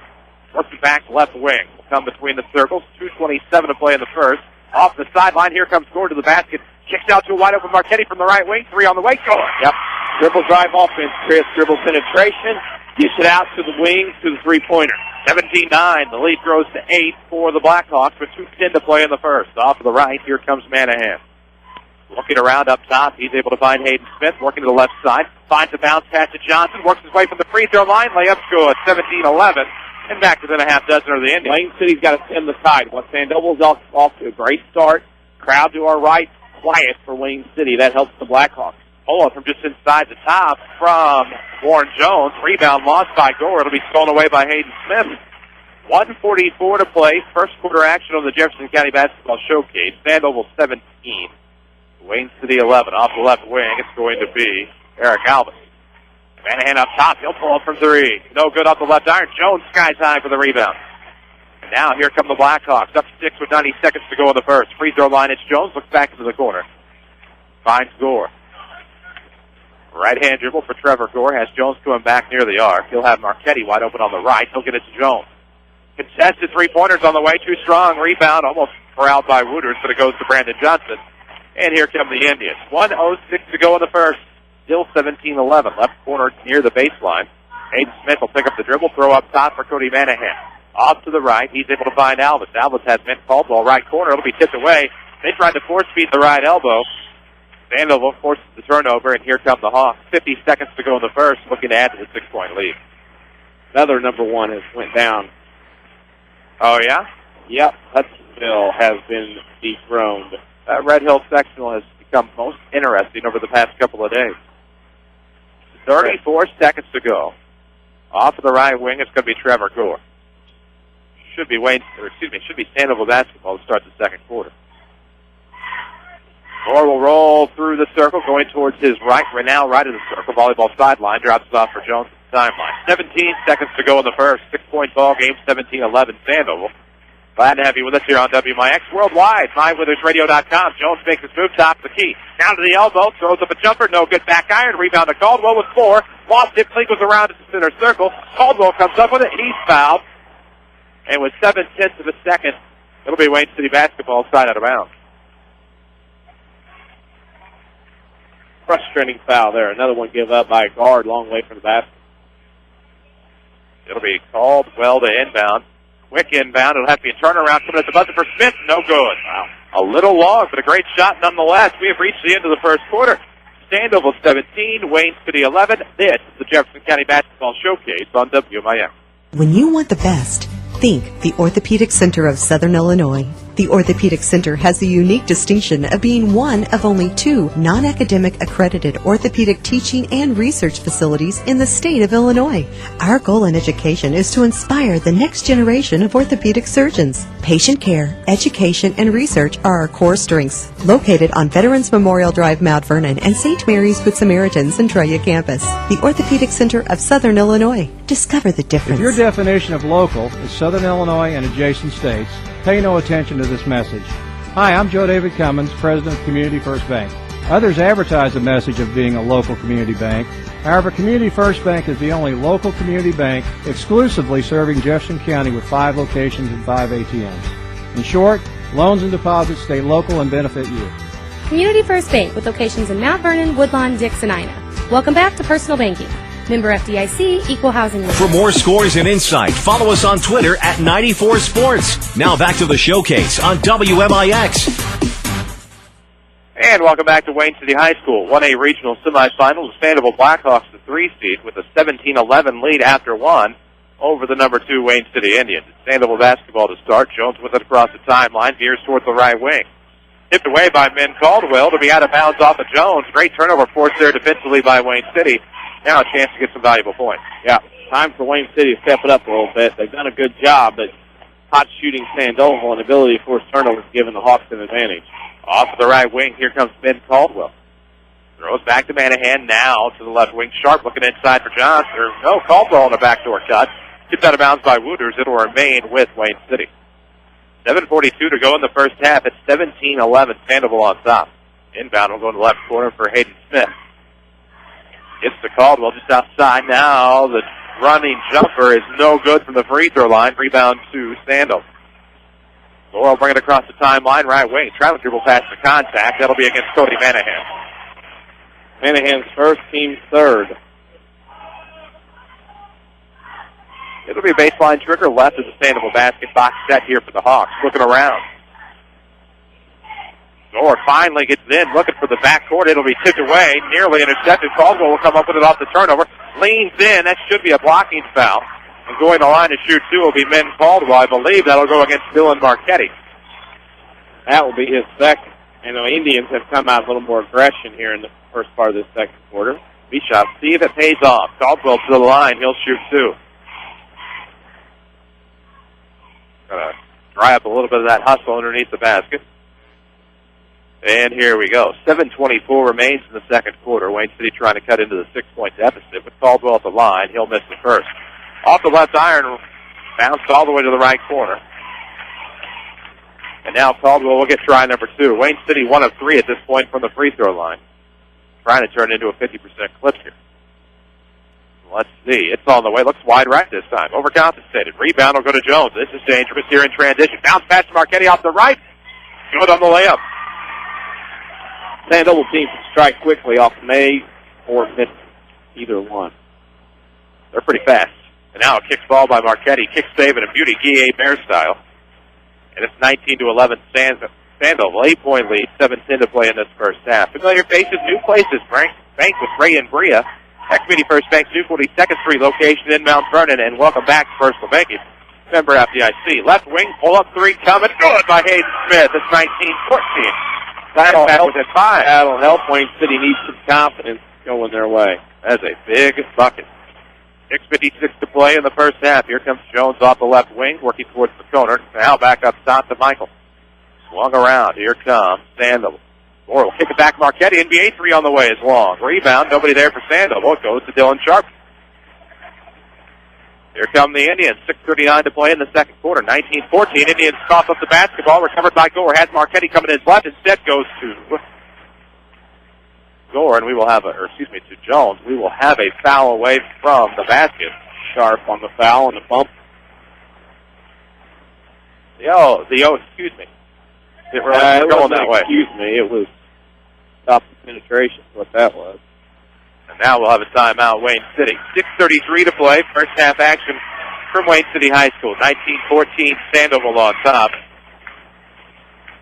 Works it back left wing. Will come between the circles. 2:27 to play in the first. Off the sideline, here comes Gore to the basket. Kicks out to a wide open Marchetti from the right wing. 3 on the way. Go. Yep. Dribble drive offense, Chris. Dribble penetration. Gets it out to the wing to the three-pointer. 17-9. The lead grows to 8 for the Blackhawks with 2:10 to play in the first. Off to the right, here comes Manahan. Looking around up top, he's able to find Hayden Smith, working to the left side. Finds a bounce pass to Johnson, works his way from the free throw line. Layup's good. 17-11. And back within a half dozen of the Indians. Wayne City's got to stem the tide. Once Sandoval's off to a great start. Crowd to our right. Quiet for Wayne City. That helps the Blackhawks. Pull up from just inside the top from Warren Jones. Rebound lost by Gore. It'll be stolen away by Hayden Smith. 1:44 to play. First quarter action on the Jefferson County Basketball Showcase. Sandoval 17. Wayne City 11. Off the left wing, it's going to be Eric Albus. Manahan up top. He'll pull up from 3. No good off the left iron. Jones skies high for the rebound. And now here come the Blackhawks. Up 6 with 90 seconds to go in the first. Free throw line. It's Jones. Looks back into the corner. Finds Gore. Right-hand dribble for Trevor Gore. Has Jones coming back near the arc. He'll have Marchetti wide open on the right. He'll get it to Jones. Contested three-pointers on the way. Too strong. Rebound almost corralled by Wooders, but it goes to Brandon Johnson. And here come the Indians. 1:06 to go in the first. Still 17-11. Left corner near the baseline. Hayden Smith will pick up the dribble. Throw up top for Cody Manahan. Off to the right. He's able to find Albus. Albus has Mint Caldwell right corner. It'll be tipped away. They tried to force feed the right elbow. Sandoval forces the turnover, and here come the Hawks. 50 seconds to go in the first, looking to add to the 6-point lead. Another number 1 has went down. Oh, yeah? Yep. Hudsonville has been dethroned. That Red Hill sectional has become most interesting over the past couple of days. 34 seconds to go. Off of the right wing, it's going to be Trevor Gore. Should be Sandoval basketball to start the second quarter. Gore will roll through the circle, going towards his right, now right of the circle. Volleyball sideline, drops it off for Jones at the timeline. 17 seconds to go in the first. 6-point ball game, 17-11 Sandoval. Glad to have you with us here on WMIX Worldwide. MyWithersRadio.com. Jones makes his move, top of the key. Down to the elbow, throws up a jumper, no good. Back iron, rebound to Caldwell with 4. Lost it, goes around to the center circle. Caldwell comes up with it, he's fouled. And with 7/10 of a second, it'll be Wayne City basketball side out of bounds. Frustrating foul there. Another one give up by a guard long way from the basket. It'll be Caldwell to inbound. Quick inbound. It'll have to be a turnaround coming at the buzzer for Smith. No good. Wow. A little long, but a great shot nonetheless. We have reached the end of the first quarter. Sandoval 17, Wayne City 11. This is the Jefferson County Basketball Showcase on WMIX. When you want the best, think the Orthopedic Center of Southern Illinois. The Orthopedic Center has the unique distinction of being one of only 2 non-academic accredited orthopedic teaching and research facilities in the state of Illinois. Our goal in education is to inspire the next generation of orthopedic surgeons. Patient care, education, and research are our core strengths. Located on Veterans Memorial Drive, Mount Vernon, and St. Mary's Good Samaritans Centralia campus, the Orthopedic Center of Southern Illinois. Discover the difference. If your definition of local is Southern Illinois and adjacent states, pay no attention to this message. Hi, I'm Joe David Cummins, President of Community First Bank. Others advertise the message of being a local community bank. However, Community First Bank is the only local community bank exclusively serving Jefferson County with 5 locations and 5 ATMs. In short, loans and deposits stay local and benefit you. Community First Bank with locations in Mount Vernon, Woodlawn, Dix, and Ina. Welcome back to Personal Banking. Member FDIC, Equal Housing Lender. For more scores and insight, follow us on Twitter at 94 Sports. Now back to the showcase on WMIX. And welcome back to Wayne City High School. 1A regional semifinal. The Sandoval Blackhawks, the 3 seed, with a 17-11 lead after 1 over the number 2 Wayne City Indians. Sandoval basketball to start. Jones with it across the timeline, veers towards the right wing. Tipped away by Min Caldwell to be out of bounds off of Jones. Great turnover forced there defensively by Wayne City. Now a chance to get some valuable points. Yeah, time for Wayne City to step it up a little bit. They've done a good job, but hot shooting Sandoval and ability to force turnovers giving the Hawks an advantage. Off of the right wing, here comes Ben Caldwell. Throws back to Manahan, now to the left wing. Sharp looking inside for Johnson. No, Caldwell on a backdoor cut. Gets out of bounds by Wooters. It'll remain with Wayne City. 7:42 to go in the first half. It's 17-11, Sandoval on top. Inbound will go in the left corner for Hayden Smith. Gets to Caldwell just outside now. The running jumper is no good from the free throw line. Rebound to Sandoval. Laurel bring it across the timeline, right wing. Trying to dribble past the contact. That'll be against Cody Manahan. Manahan's first, team's third. It'll be a baseline trigger left of the Sandoval basket. Box set here for the Hawks. Looking around. Gore finally gets in, looking for the backcourt. It'll be tipped away, nearly intercepted. Caldwell will come up with it off the turnover. Leans in. That should be a blocking foul. And going to the line to shoot 2 will be Min Caldwell. I believe that'll go against Dylan Marchetti. That will be his second. And the Indians have come out a little more aggression here in the first part of this second quarter. Bishop, see if it pays off. Caldwell to the line. He'll shoot 2. Gonna dry up a little bit of that hustle underneath the basket. And here we go. 7:24 remains in the second quarter. Wayne City trying to cut into the 6-point deficit. With Caldwell at the line, he'll miss the first. Off the left iron, bounced all the way to the right corner. And now Caldwell will get try number 2. Wayne City 1 of 3 at this point from the free throw line. Trying to turn it into a 50% clip here. Let's see. It's on the way. Looks wide right this time. Overcompensated. Rebound will go to Jones. This is dangerous here in transition. Bounce pass to Marchetti off the right. Good on the layup. Sandoval team can strike quickly off May or miss either one. They're pretty fast. And now a kick ball by Marchetti. Kick save and a beauty, Guy Bear style. And it's 19-11 Sandoval. 8-point lead. 7:10 to play in this first half. Familiar faces, new places. Bank with Ray and Bria. Community First Bank's new 42nd Street location in Mount Vernon. And welcome back to Personal Banking. Member FDIC. Left wing, pull up 3 coming. Good by Hayden Smith. It's 19-14. That'll help. Wayne City needs some confidence going their way. That's a big bucket. 6:56 to play in the first half. Here comes Jones off the left wing, working towards the corner. Now back up top to Michael. Swung around. Here comes Sandoval. Or will kick it back. Marchetti. NBA 3 on the way is long. Rebound. Nobody there for Sandoval. It goes to Dylan Sharp. Here come the Indians. 6:39 to play in the second quarter. 19-14. Indians cough up the basketball. Recovered by Gore. Has Marchetti coming in his left. Instead goes to Gore, and to Jones. We will have a foul away from the basket. Sharp on the foul and the bump. Excuse me. It was going that way. Excuse me. It was stop the penetration. What that was. And now we'll have a timeout, Wayne City. 6:33 to play. First half action from Wayne City High School. 19-14, Sandoval on top.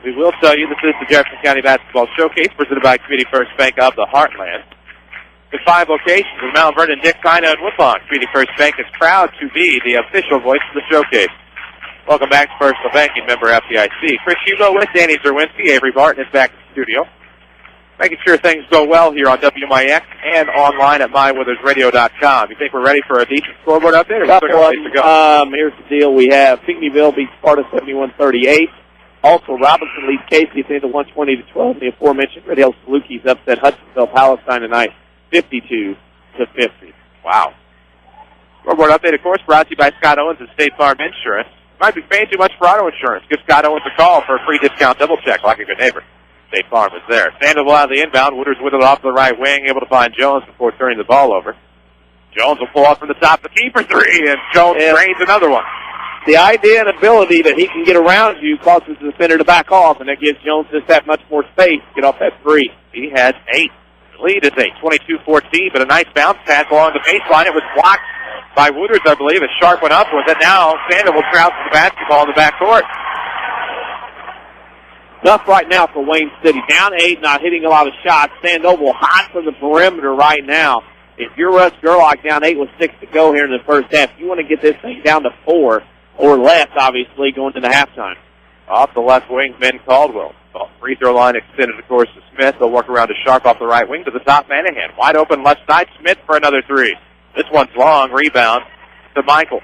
We will tell you this is the Jefferson County Basketball Showcase presented by Community First Bank of the Heartland. With 5 locations in Mount Vernon, Dix, Ina, and Woodlawn, Community First Bank is proud to be the official voice of the showcase. Welcome back to Personal Banking, member FDIC. Chris Hugo with Danny Czerwinski. Avery Barton is back in the studio. Making sure things go well here on WMIX and online at mywithersradio.com. You think we're ready for a decent scoreboard update, or still got a ways to go? Here's the deal. We have Pinckneyville beats Sparta 71-38. Also, Robinson leads Casey at the end of 120-12. The aforementioned Red Hills Salukis upset Hutchinsville Palestine tonight 52-50. Wow. Scoreboard update, of course, brought to you by Scott Owens and State Farm Insurance. Might be paying too much for auto insurance. Give Scott Owens a call for a free discount double check like a good neighbor. State Farm is there. Sandoval out of the inbound. Wooders with it off the right wing, able to find Jones before turning the ball over. Jones will pull up from the top of the key for three, and Jones drains another one. The idea and ability that he can get around you causes the defender to back off, and that gives Jones just that much more space to get off that three. He has 8. The lead is 8, 22-14, but a nice bounce pass along the baseline. It was blocked by Wooders, I believe, as Sharp went up with it. Now Sandoval trouts the basketball in the backcourt. Tough right now for Wayne City. Down 8, not hitting a lot of shots. Sandoval hot from the perimeter right now. If you're Russ Gerlach down 8 with 6 to go here in the first half, you want to get this thing down to 4 or less, obviously, going to the halftime. Off the left wing, Ben Caldwell. Free throw line extended, of course, to Smith. They'll work around to Sharp off the right wing to the top. Manahan wide open left side. Smith for another three. This one's long. Rebound to Michael.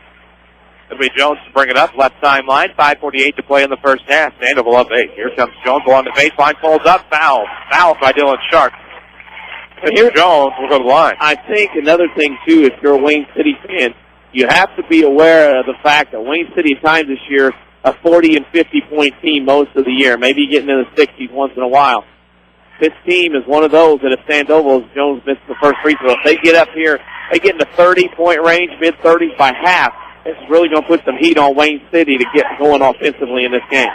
It'll be Jones to bring it up. Left timeline. 5:48 to play in the first half. Sandoval up 8. Here comes Jones along the baseline. Pulls up. Foul. Foul by Dylan Sharp. And here Jones will go to the line. I think another thing, too, if you're a Wayne City fan, you have to be aware of the fact that Wayne City at times this year, a 40 and 50-point team most of the year, maybe getting in the 60s once in a while. This team is one of those that if Sandoval, Jones missed the first free throw, if they get up here, they get in the 30-point range, mid-30s by half, it's really going to put some heat on Wayne City to get going offensively in this game.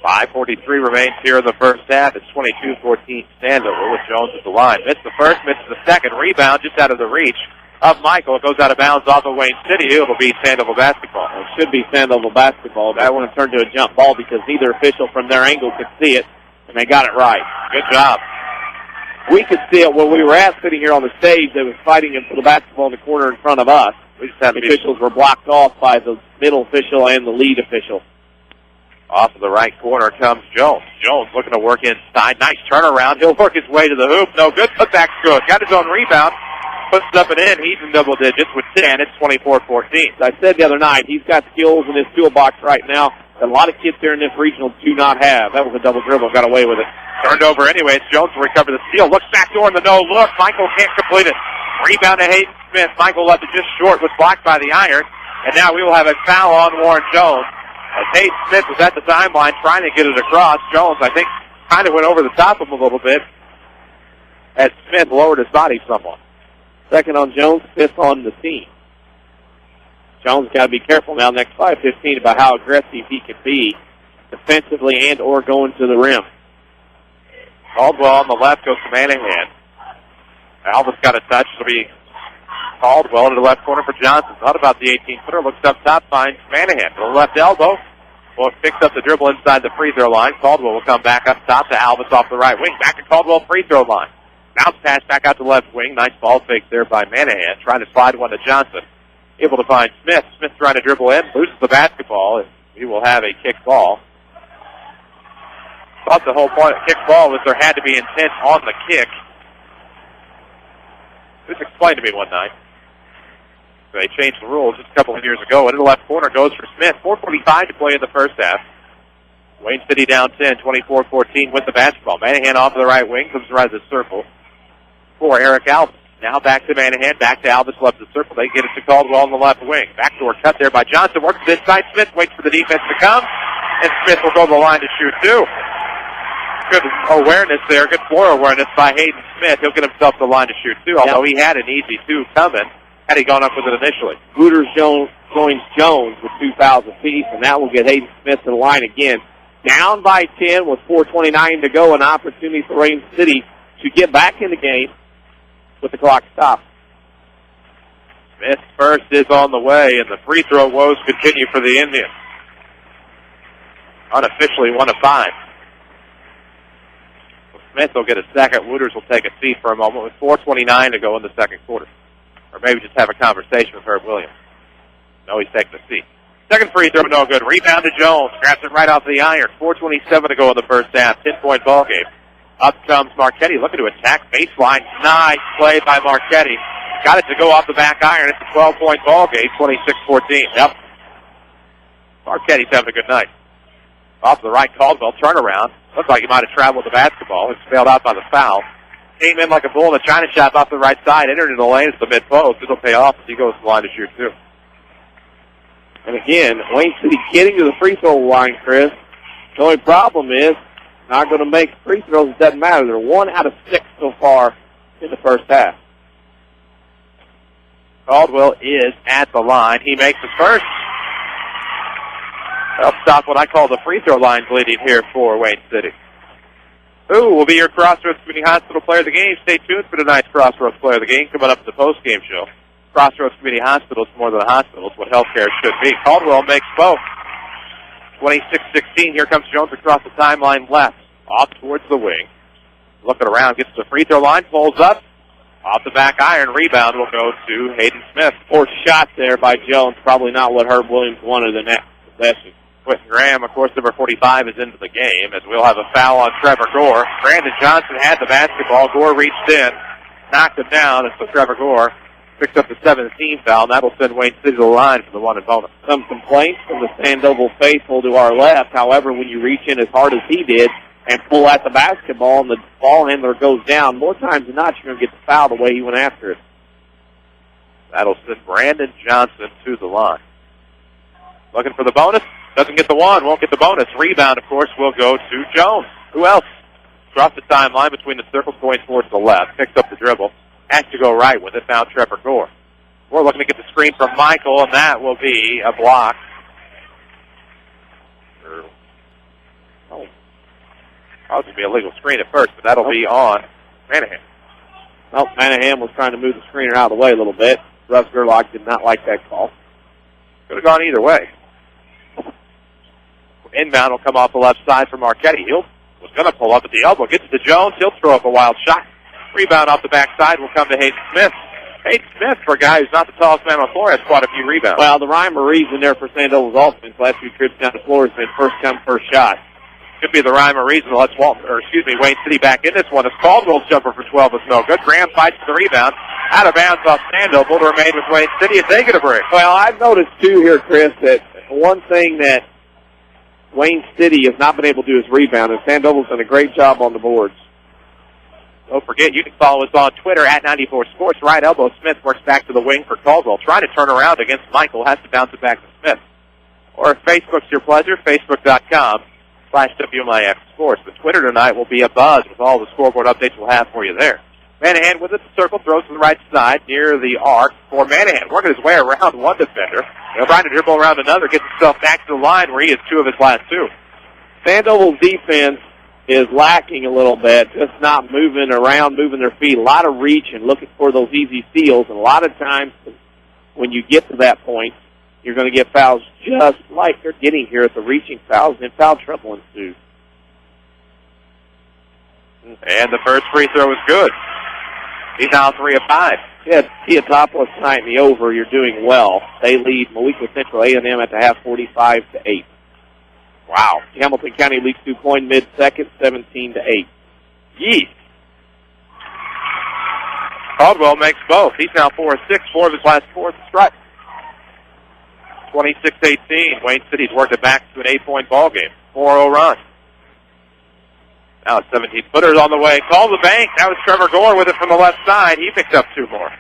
5:43 remains here in the first half. It's 22-14 Sandoval with Jones at the line. Missed the first, missed the second. Rebound just out of the reach of Michael. It goes out of bounds off of Wayne City. It'll be Sandoval basketball. It should be Sandoval basketball. That one turned to a jump ball because neither official from their angle could see it, and they got it right. Good job. We could see it when we were sitting here on the stage. They were fighting for the basketball in the corner in front of us. We just had the officials were blocked off by the middle official and the lead official. Off of the right corner comes Jones. Jones looking to work inside. Nice turnaround. He'll work his way to the hoop. No good. Putback's good. Got his own rebound. Puts it up and in. He's in double digits with 10. It's 24-14. As I said the other night, he's got skills in his toolbox right now that a lot of kids here in this regional do not have. That was a double dribble. Got away with it. Turned over anyway. It's Jones to recover the steal. Looks back door in the no look. Michael can't complete it. Rebound to Hayden Smith. Michael left it just short. Was blocked by the iron. And now we will have a foul on Warren Jones. As Hayden Smith was at the timeline trying to get it across, Jones, I think, kind of went over the top of him a little bit as Smith lowered his body somewhat. Second on Jones, fifth on the team. Jones got to be careful now next 5-15 about how aggressive he can be defensively and or going to the rim. Caldwell on the left goes to Manahan. Alva's got a touch. It'll be Caldwell to the left corner for Johnson. Thought about the 18-footer. Looks up top, finds Manahan to the left elbow. Well, picks up the dribble inside the free throw line. Caldwell will come back up top to Alvis off the right wing. Back to Caldwell, free throw line. Bounce pass back out to the left wing. Nice ball fake there by Manahan. Trying to slide one to Johnson. Able to find Smith. Smith trying to dribble in. Loses the basketball. And we will have a kick ball. Thought the whole point of kick ball was there had to be intent on the kick. This explained to me one night. They changed the rules just a couple of years ago. Into the left corner goes for Smith. 4:45 to play in the first half. Wayne City down 10, 24-14 with the basketball. Manahan off of the right wing, comes around the circle for Eric Alvis. Now back to Manahan, back to Alvis, left the circle. They get it to Caldwell on the left wing. Backdoor cut there by Johnson. Works it inside. Smith waits for the defense to come, and Smith will go to the line to shoot two. Good awareness there, good floor awareness by Hayden Smith. He'll get himself to the line to shoot two, although he had an easy two coming had he gone up with it initially. Wooders joins Jones with 2 fouls apiece, and that will get Hayden Smith to the line again. Down by 10 with 4:29 to go, an opportunity for Wayne City to get back in the game with the clock stopped. Smith's first is on the way, and the free throw woes continue for the Indians. Unofficially 1 of 5. Smith will get a second. Wooders will take a seat for a moment with 4:29 to go in the second quarter. Or maybe just have a conversation with Herb Williams. No, he's taking a seat. Second free throw, no good. Rebound to Jones. Grabs it right off the iron. 4:27 to go in the first half. 10-point ball game. Up comes Marchetti, looking to attack baseline. Nice play by Marchetti. Got it to go off the back iron. It's a 12-point ball game, 26-14. Yep. Marchetti's having a good night. Off the right, Caldwell, turnaround. Looks like he might have traveled the basketball. It's bailed out by the foul. Came in like a bull in a china shop off the right side. Entered in the lane. It's the mid-post. It'll pay off as he goes to the line to shoot, too. And again, Wayne City getting to the free throw line, Chris. The only problem is, not going to make free throws. It doesn't matter. They're 1 out of 6 so far in the first half. Caldwell is at the line. He makes his first. That'll stop what I call the free throw line bleeding here for Wayne City. Who will be your Crossroads Community Hospital Player of the Game? Stay tuned for tonight's Crossroads Player of the Game coming up at the post-game show. Crossroads Community Hospital is more than a hospital. It's what healthcare should be. Caldwell makes both. 26-16. Here comes Jones across the timeline left. Off towards the wing. Looking around, gets to the free throw line, pulls up. Off the back iron, rebound will go to Hayden Smith. Fourth shot there by Jones. Probably not what Herb Williams wanted in that possession. Quentin Graham, of course, number 45 is into the game as we'll have a foul on Trevor Gore. Brandon Johnson had the basketball. Gore reached in, knocked him down, and so Trevor Gore picks up the 17th foul, and that'll send Wayne City to the line for the one and bonus. Some complaints from the Sandoval faithful to our left. However, when you reach in as hard as he did and pull at the basketball and the ball handler goes down, more times than not, you're going to get the foul the way he went after it. That'll send Brandon Johnson to the line. Looking for the bonus. Doesn't get the one. Won't get the bonus. Rebound, of course, will go to Jones. Who else? Across the timeline between the circles going towards the left. Picks up the dribble. Has to go right with it. Now Trevor Gore. We're looking to get the screen from Michael, and that will be a block. Oh. That was going to be a legal screen at first, but that'll be on Manahan. Well, Manahan was trying to move the screener out of the way a little bit. Russ Gerlach did not like that call. Could have gone either way. Inbound will come off the left side for Marchetti. He was going to pull up at the elbow. Gets to Jones. He'll throw up a wild shot. Rebound off the backside will come to Hayden Smith. Hayden Smith, for a guy who's not the tallest man on the floor, has quite a few rebounds. Well, the rhyme or reason there for Sandoval's offense last few trips down the floor has been first come, first shot. Could be the rhyme or reason. Let's Wayne City back in this one. As Caldwell's jumper for 12 is no good. Graham fights for the rebound. Out of bounds off Sandoval to remain with Wayne City as they get a break. Well, I've noticed, too, here, Chris, that one thing that Wayne City has not been able to do is rebound, and Sandoval's done a great job on the boards. Don't forget, you can follow us on Twitter at 94 Sports. Right elbow, Smith works back to the wing for Caldwell. Trying to turn around against Michael, has to bounce it back to Smith. Or if Facebook's your pleasure, Facebook.com/WMIX Sports. The Twitter tonight will be a buzz with all the scoreboard updates we'll have for you there. Manahan with it, the circle, throws to the right side near the arc for Manahan. Working his way around one defender. Trying to dribble around another, gets himself back to the line where he is 2 of his last 2. Sandoval's defense is lacking a little bit, just not moving around, moving their feet. A lot of reach and looking for those easy steals. And a lot of times when you get to that point, you're going to get fouls just like they're getting here at the reaching fouls, and foul trouble ensues. And the first free throw is good. He's now 3 of 5. Yeah, Teotopoulos tonight in the over, you're doing well. They lead Moequa Central A&M at the half 45-8. Wow. Hamilton County leads 2 Point mid-second, 17-8. Yeet. Caldwell makes both. He's now 4 of 6, 4 of his last 4 at the strike. 26-18. Wayne City's worked it back to an 8-point ball game. 4-0 run. Now it's 17-footers on the way. Call the bank. That was Trevor Gore with it from the left side. He picked up 2 more.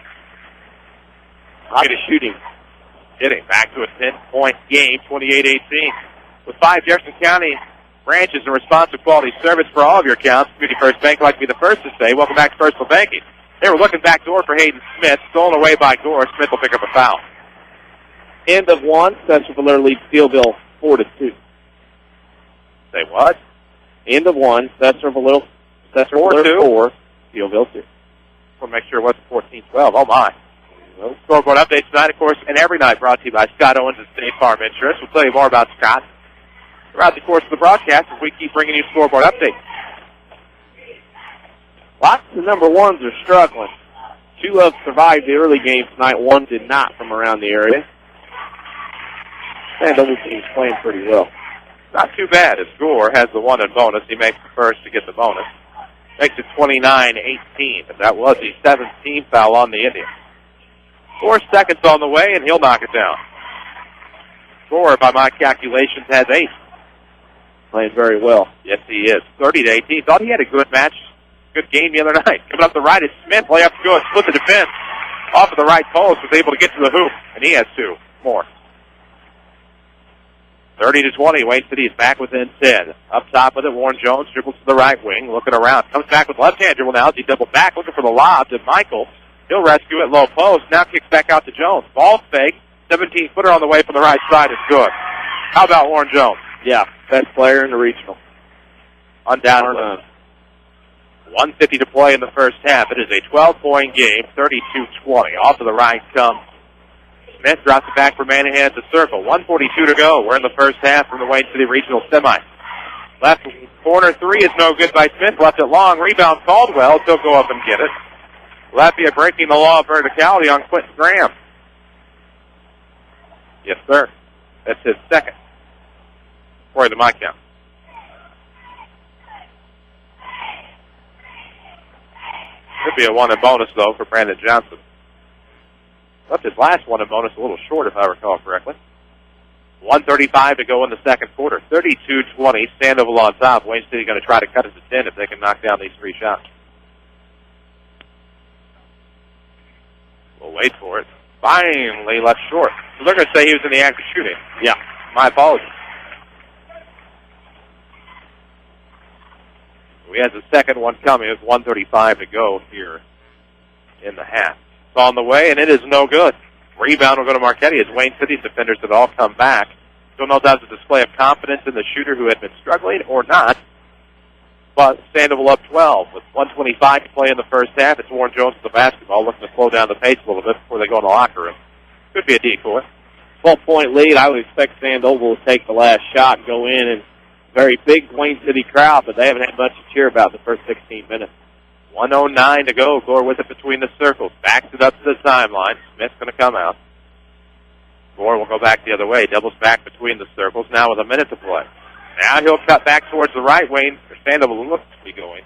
Good shooting. Hitting back to a 10-point game, 28-18. With 5 Jefferson County branches in response to quality service for all of your accounts, Community First Bank would like to be the first to say, welcome back to Personal Banking. They were looking back door for Hayden Smith. Stolen away by Gore. Smith will pick up a foul. End of 1. Central leads Steelville 4-2. Say what? End of 1. Central 4, Steelville 2. We'll make sure it wasn't 14-12. Oh, my. Well, scoreboard updates tonight, of course, and every night brought to you by Scott Owens and State Farm Insurance. We'll tell you more about Scott throughout the course of the broadcast as we keep bringing you scoreboard updates. Lots of number 1s are struggling. 2 have survived the early game tonight. 1 did not from around the area. Sandoval team's playing pretty well. Not too bad. As Gore has the one in bonus, he makes the first to get the bonus. Makes it 29-18, and that was the 7th team foul on the Indians. 4 seconds on the way, and he'll knock it down. Gore, by my calculations, has 8. Playing very well. Yes, he is. 30-18. Thought he had a good match, good game the other night. Coming up the right is Smith. Layup's good. Split the defense. Off of the right post, was able to get to the hoop, and he has 2 more. 30-20. Wayne City is back within 10. Up top with it, Warren Jones dribbles to the right wing, looking around. Comes back with left-hand dribble now as he doubles back, looking for the lob to Michael. He'll rescue it low post. Now kicks back out to Jones. Ball fake. 17-footer on the way from the right side is good. How about Warren Jones? Yeah, best player in the regional. Undoubtedly. 1:50 to play in the first half. It is a 12-point game, 32-20. Off to the right comes Smith, drops it back for Manahan at the circle. 1:42 to go. We're in the first half from the Wayne City Regional Semi. Left corner 3 is no good by Smith. Left it long. Rebound Caldwell. He'll go up and get it. Lafayette breaking the law of verticality on Quentin Graham. Yes, sir. That's his second. According to my count. Could be a 1 in bonus, though, for Brandon Johnson. Left his last 1 in bonus a little short, if I recall correctly. 1:35 to go in the second quarter. 32-20. Sandoval on top. Wayne City going to try to cut it to 10 if they can knock down these 3 shots. We'll wait for it. Finally left short. So they're going to say he was in the act of shooting. Yeah, my apologies. He has the second one coming. It's 1:35 to go here in the half. It's on the way, and it is no good. Rebound will go to Marquette as Wayne City's defenders have all come back. Don't know if that was a display of confidence in the shooter who had been struggling or not. But Sandoval up 12 with 1:25 to play in the first half. It's Warren Jones with the basketball, looking to slow down the pace a little bit before they go in the locker room. Could be a decoy. 12-point lead. I would expect Sandoval to take the last shot and go in, and very big Wayne City crowd, but they haven't had much to cheer about the first 16 minutes. 1:09 to go. Gore with it between the circles. Backs it up to the timeline. Smith's going to come out. Gore will go back the other way. Doubles back between the circles. Now with a minute to play. Now he'll cut back towards the right wing. Sandoval looks to be going.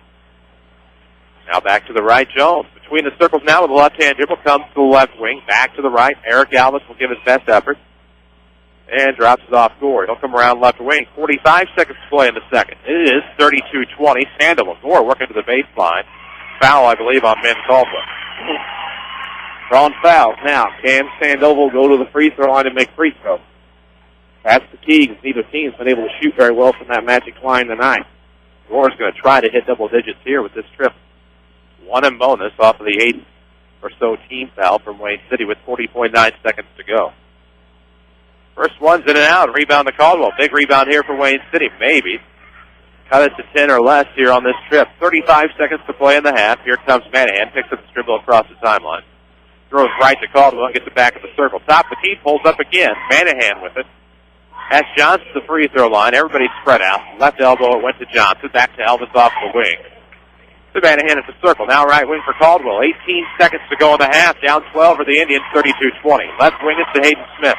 Now back to the right, Jones. Between the circles now with the left-hand dribble. Comes to the left wing. Back to the right. Eric Alvis will give his best effort. And drops it off Gore. He'll come around left wing. 45 seconds to play in the second. It is 32-20. Sandoval. Gore working to the baseline. Foul, I believe, on Ben Caldwell. Drawn fouls now. Can Sandoval go to the free throw line and make free throws? That's the key, because neither team's been able to shoot very well from that magic line tonight. Gore's going to try to hit double digits here with this trip. 1 in bonus off of the 8th or so team foul from Wayne City with 40.9 seconds to go. First one's in and out. Rebound to Caldwell. Big rebound here for Wayne City. Maybe. Cut it to 10 or less here on this trip. 35 seconds to play in the half. Here comes Manahan. Picks up the dribble across the timeline. Throws right to Caldwell. Gets it back at the circle. Top of the key. Pulls up again. Manahan with it. Has Johnson the free throw line. Everybody's spread out. Left elbow. It went to Johnson. Back to Elvis off the wing. To Manahan at the circle. Now right wing for Caldwell. 18 seconds to go in the half. Down 12 for the Indians. 32-20. Left wing is to Hayden Smith.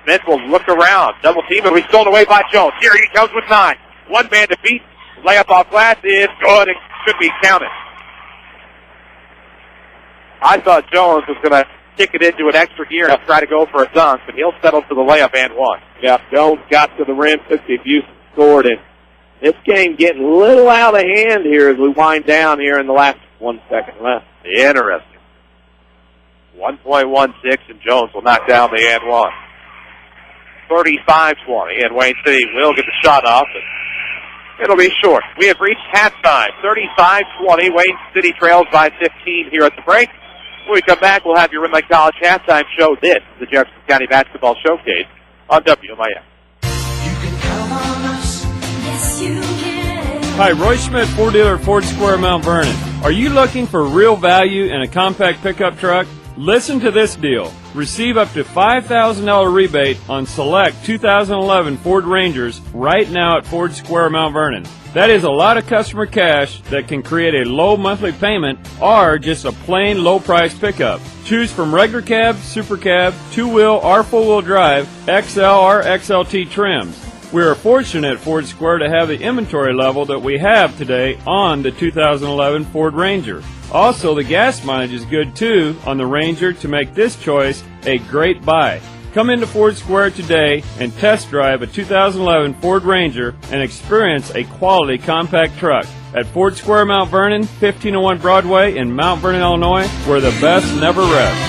Smith will look around. Double team. It'll be stolen away by Jones. Here he comes with 9. One man to beat. Layup off glass is good. It should be counted. I thought Jones was going to kick it into an extra gear and try to go for a dunk, but he'll settle for the layup and 1. Yeah, Jones got to the rim, took the abuse, scored, and this game getting a little out of hand here as we wind down here in the last 1 second left. Interesting. 1.16, and Jones will knock down the and 1. 35-20, and Wayne City will get the shot off, but it'll be short. We have reached halftime. 35-20. Wayne City trails by 15 here at the break. When we come back, we'll have your WMIX College halftime show. This is the Jefferson County Basketball Showcase on WMIX. Hi, Roy Schmidt, Ford dealer at Ford Square, Mount Vernon. Are you looking for real value in a compact pickup truck? Listen to this deal. Receive up to $5,000 rebate on select 2011 Ford Rangers right now at Ford Square, Mount Vernon. That is a lot of customer cash that can create a low monthly payment or just a plain low price pickup. Choose from regular cab, super cab, two-wheel or four-wheel drive, XL or XLT trims. We are fortunate at Ford Square to have the inventory level that we have today on the 2011 Ford Ranger. Also, the gas mileage is good too on the Ranger to make this choice a great buy. Come into Ford Square today and test drive a 2011 Ford Ranger and experience a quality compact truck at Ford Square, Mount Vernon, 1501 Broadway in Mount Vernon, Illinois, where the best never rests.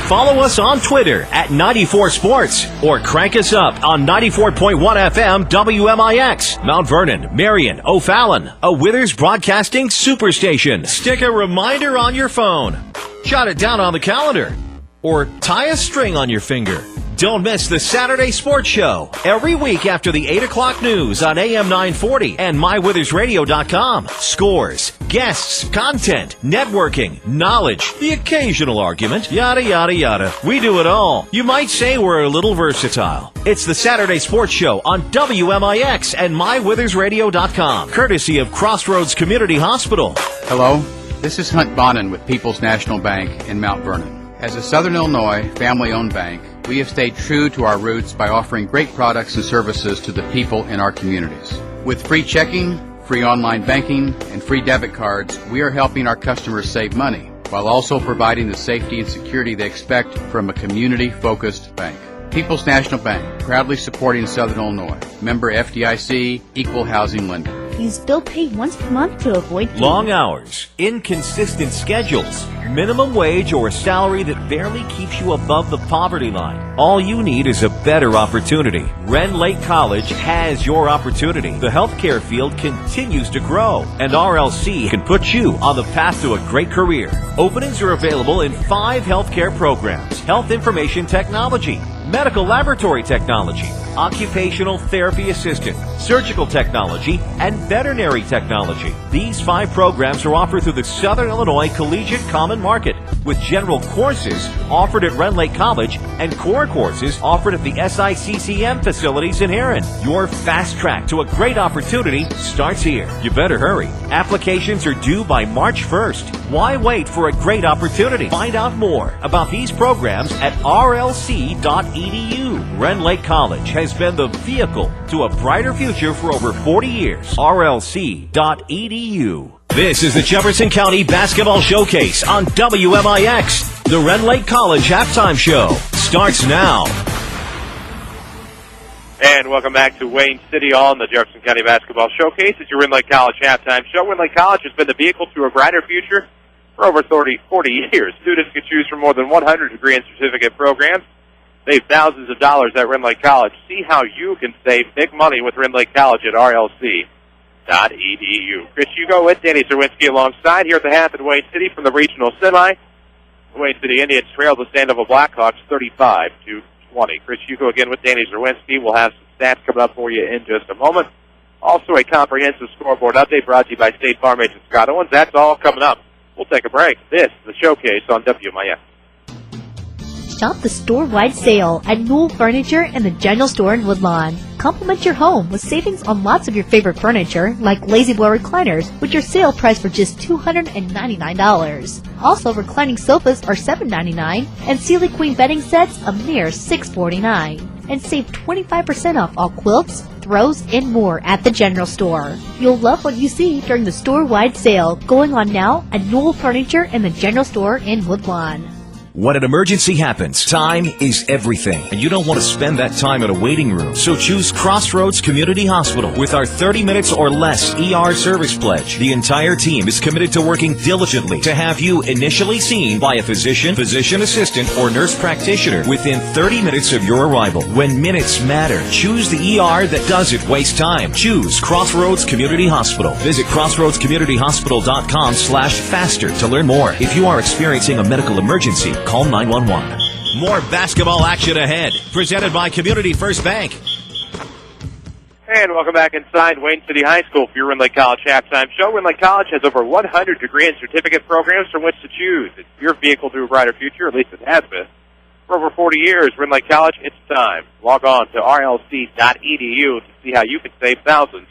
Follow us on Twitter at 94 Sports or crank us up on 94.1 FM WMIX, Mount Vernon, Marion, O'Fallon, a Withers Broadcasting superstation. Stick a reminder on your phone, jot it down on the calendar, or tie a string on your finger. Don't miss the Saturday Sports Show every week after the 8 o'clock news on AM 940 and MyWithersRadio.com. Scores, guests, content, networking, knowledge, the occasional argument, yada, yada, yada. We do it all. You might say we're a little versatile. It's the Saturday Sports Show on WMIX and MyWithersRadio.com, courtesy of Crossroads Community Hospital. Hello, this is Hunt Bonin with People's National Bank in Mount Vernon. As a Southern Illinois family-owned bank, we have stayed true to our roots by offering great products and services to the people in our communities. With free checking, free online banking, and free debit cards, we are helping our customers save money while also providing the safety and security they expect from a community-focused bank. People's National Bank, proudly supporting Southern Illinois. Member FDIC, equal housing lender. Use bill pay once per month to avoid long hours, inconsistent schedules, minimum wage, or a salary that barely keeps you above the poverty line. All you need is a better opportunity. Ren Lake College has your opportunity. The healthcare field continues to grow, and RLC can put you on the path to a great career. Openings are available in 5 healthcare programs: health information technology, medical laboratory technology, occupational therapy assistant, surgical technology, and veterinary technology. These 5 programs are offered through the Southern Illinois Collegiate Common Market, with general courses offered at Ren Lake College and core courses offered at the SICCM facilities in Heron. Your fast track to a great opportunity starts here. You better hurry. Applications are due by March 1st. Why wait for a great opportunity? Find out more about these programs at rlc.edu. Ren Lake College has been the vehicle to a brighter future for over 40 years. rlc.edu. This is the Jefferson County Basketball Showcase on WMIX. The Ren Lake College Halftime Show starts now. And welcome back to Wayne City on the Jefferson County Basketball Showcase. It's your Ren Lake College Halftime Show. Ren Lake College has been the vehicle to a brighter future for over 40 years. Students can choose from more than 100 degree and certificate programs. Save thousands of dollars at Ren Lake College. See how you can save big money with Ren Lake College at rlc.edu. Chris Hugo with Danny Czerwinski alongside here at the half in Wayne City from the regional semi. The Wayne City Indians trail the Sandoval Blackhawks 35-20. Chris Hugo again with Danny Czerwinski. We'll have some stats coming up for you in just a moment. Also a comprehensive scoreboard update brought to you by State Farm agent Scott Owens. That's all coming up. We'll take a break. This is the Showcase on WMIX. Shop the store-wide sale at Newell Furniture and the General Store in Woodlawn. Complement your home with savings on lots of your favorite furniture, like La-Z-Boy recliners, which are sale priced for just $299. Also, reclining sofas are $799, and Sealy Queen bedding sets a mere $649. And save 25% off all quilts, throws, and more at the General Store. You'll love what you see during the store-wide sale going on now at Newell Furniture and the General Store in Woodlawn. When an emergency happens, time is everything, and you don't want to spend that time in a waiting room. So choose Crossroads Community Hospital with our 30 minutes or less ER service pledge. The entire team is committed to working diligently to have you initially seen by a physician, physician assistant, or nurse practitioner within 30 minutes of your arrival. When minutes matter, choose the ER that doesn't waste time. Choose Crossroads Community Hospital. Visit crossroadscommunityhospital.com/faster to learn more. If you are experiencing a medical emergency, call 911. More basketball action ahead. Presented by Community First Bank. And welcome back inside Wayne City High School for your Ren Lake College Halftime Show. Ren Lake College has over 100 degree and certificate programs from which to choose. It's your vehicle to a brighter future, at least it has been. For over 40 years, Ren Lake College, it's time. Log on to rlc.edu to see how you can save thousands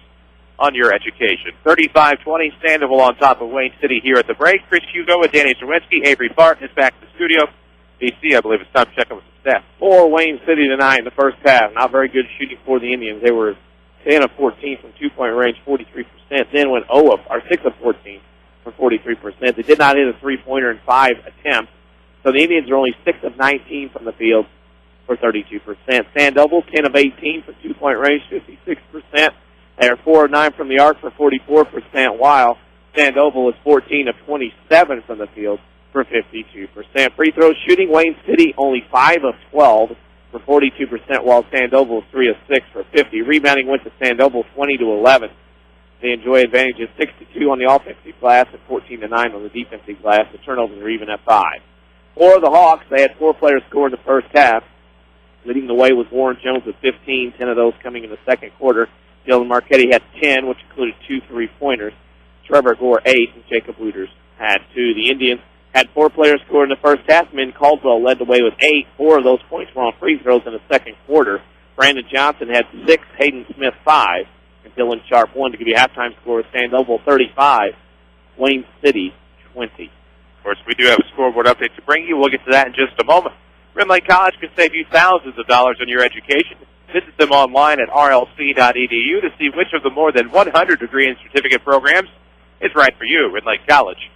on your education. 35-20, Sandoval on top of Wayne City here at the break. Chris Hugo with Danny Czerwinski. Avery Barton is back to the studio. BC, I believe it's time to check in with the stats. For Wayne City tonight in the first half, not very good shooting for the Indians. They were 10 of 14 from two-point range, 43%. Then went 6 of 14 for 43%. They did not hit a three-pointer in 5 attempts. So the Indians are only 6 of 19 from the field for 32%. Sandoval, 10 of 18 for two-point range, 56%. They are 4 of 9 from the arc for 44%, while Sandoval is 14 of 27 from the field for 52%. Free throw shooting, Wayne City only 5 of 12 for 42%, while Sandoval is 3 of 6 for 50. Rebounding went to Sandoval 20-11. They enjoy advantages 6-2 on the offensive glass and 14-9 on the defensive glass. The turnovers are even at 5. For the Hawks, they had 4 players score in the first half. Leading the way was Warren Jones with 15, 10 of those coming in the second quarter. Dylan Marchetti had 10, which included 2 3-pointers. Trevor Gore 8, and Jacob Wooters had 2. The Indians had 4 players score in the first half. Min Caldwell led the way with 8. 4 of those points were on free throws in the second quarter. Brandon Johnson had 6, Hayden Smith 5, and Dylan Sharp 1 to give you halftime score. Sandoval 35, Wayne City 20. Of course, we do have a scoreboard update to bring you. We'll get to that in just a moment. Rim Lake College can save you thousands of dollars on your education. Visit them online at rlc.edu to see which of the more than 100 degree and certificate programs is right for you. Rim Lake College.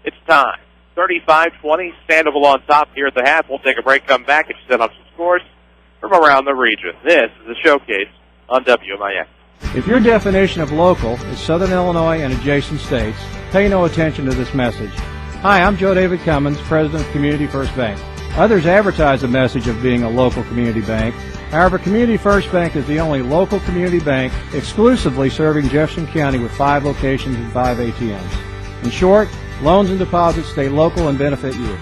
It's time. 35-20, Sandoval on top here at the half. We'll take a break, come back, and set up some scores from around the region. This is a showcase on WMIX. If your definition of local is Southern Illinois and adjacent states, pay no attention to this message. Hi, I'm Joe David Cummins, President of Community First Bank. Others advertise the message of being a local community bank. However, Community First Bank is the only local community bank exclusively serving Jefferson County with 5 locations and 5 ATMs. In short, loans and deposits stay local and benefit you.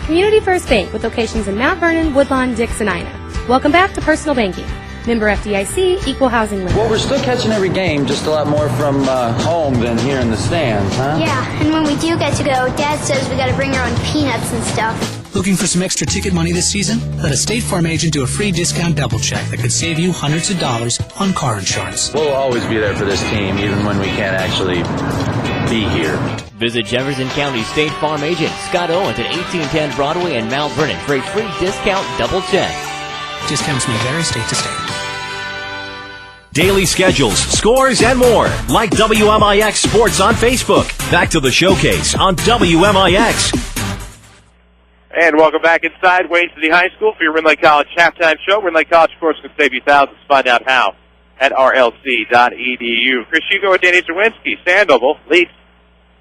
Community First Bank with locations in Mount Vernon, Woodlawn, Dix, and Ina. Welcome back to Personal Banking. Member FDIC, Equal Housing Lender. Well, we're still catching every game, just a lot more from home than here in the stands, huh? Yeah, and when we do get to go, Dad says we gotta bring our own peanuts and stuff. Looking for some extra ticket money this season? Let a State Farm agent do a free discount double check that could save you hundreds of dollars on car insurance. We'll always be there for this team, even when we can't actually be here. Visit Jefferson County State Farm agent Scott Owens at 1810 Broadway in Mount Vernon for a free discount double check. Discounts may vary state to state. Daily schedules, scores, and more. Like WMIX Sports on Facebook. Back to the showcase on WMIX. And welcome back inside Wayne City High School for your Rim Lake College halftime show. Rim Lake College, of course, can save you thousands. Find out how at rlc.edu. Chris Hugo and Danny Czerwinski. Sandoval leads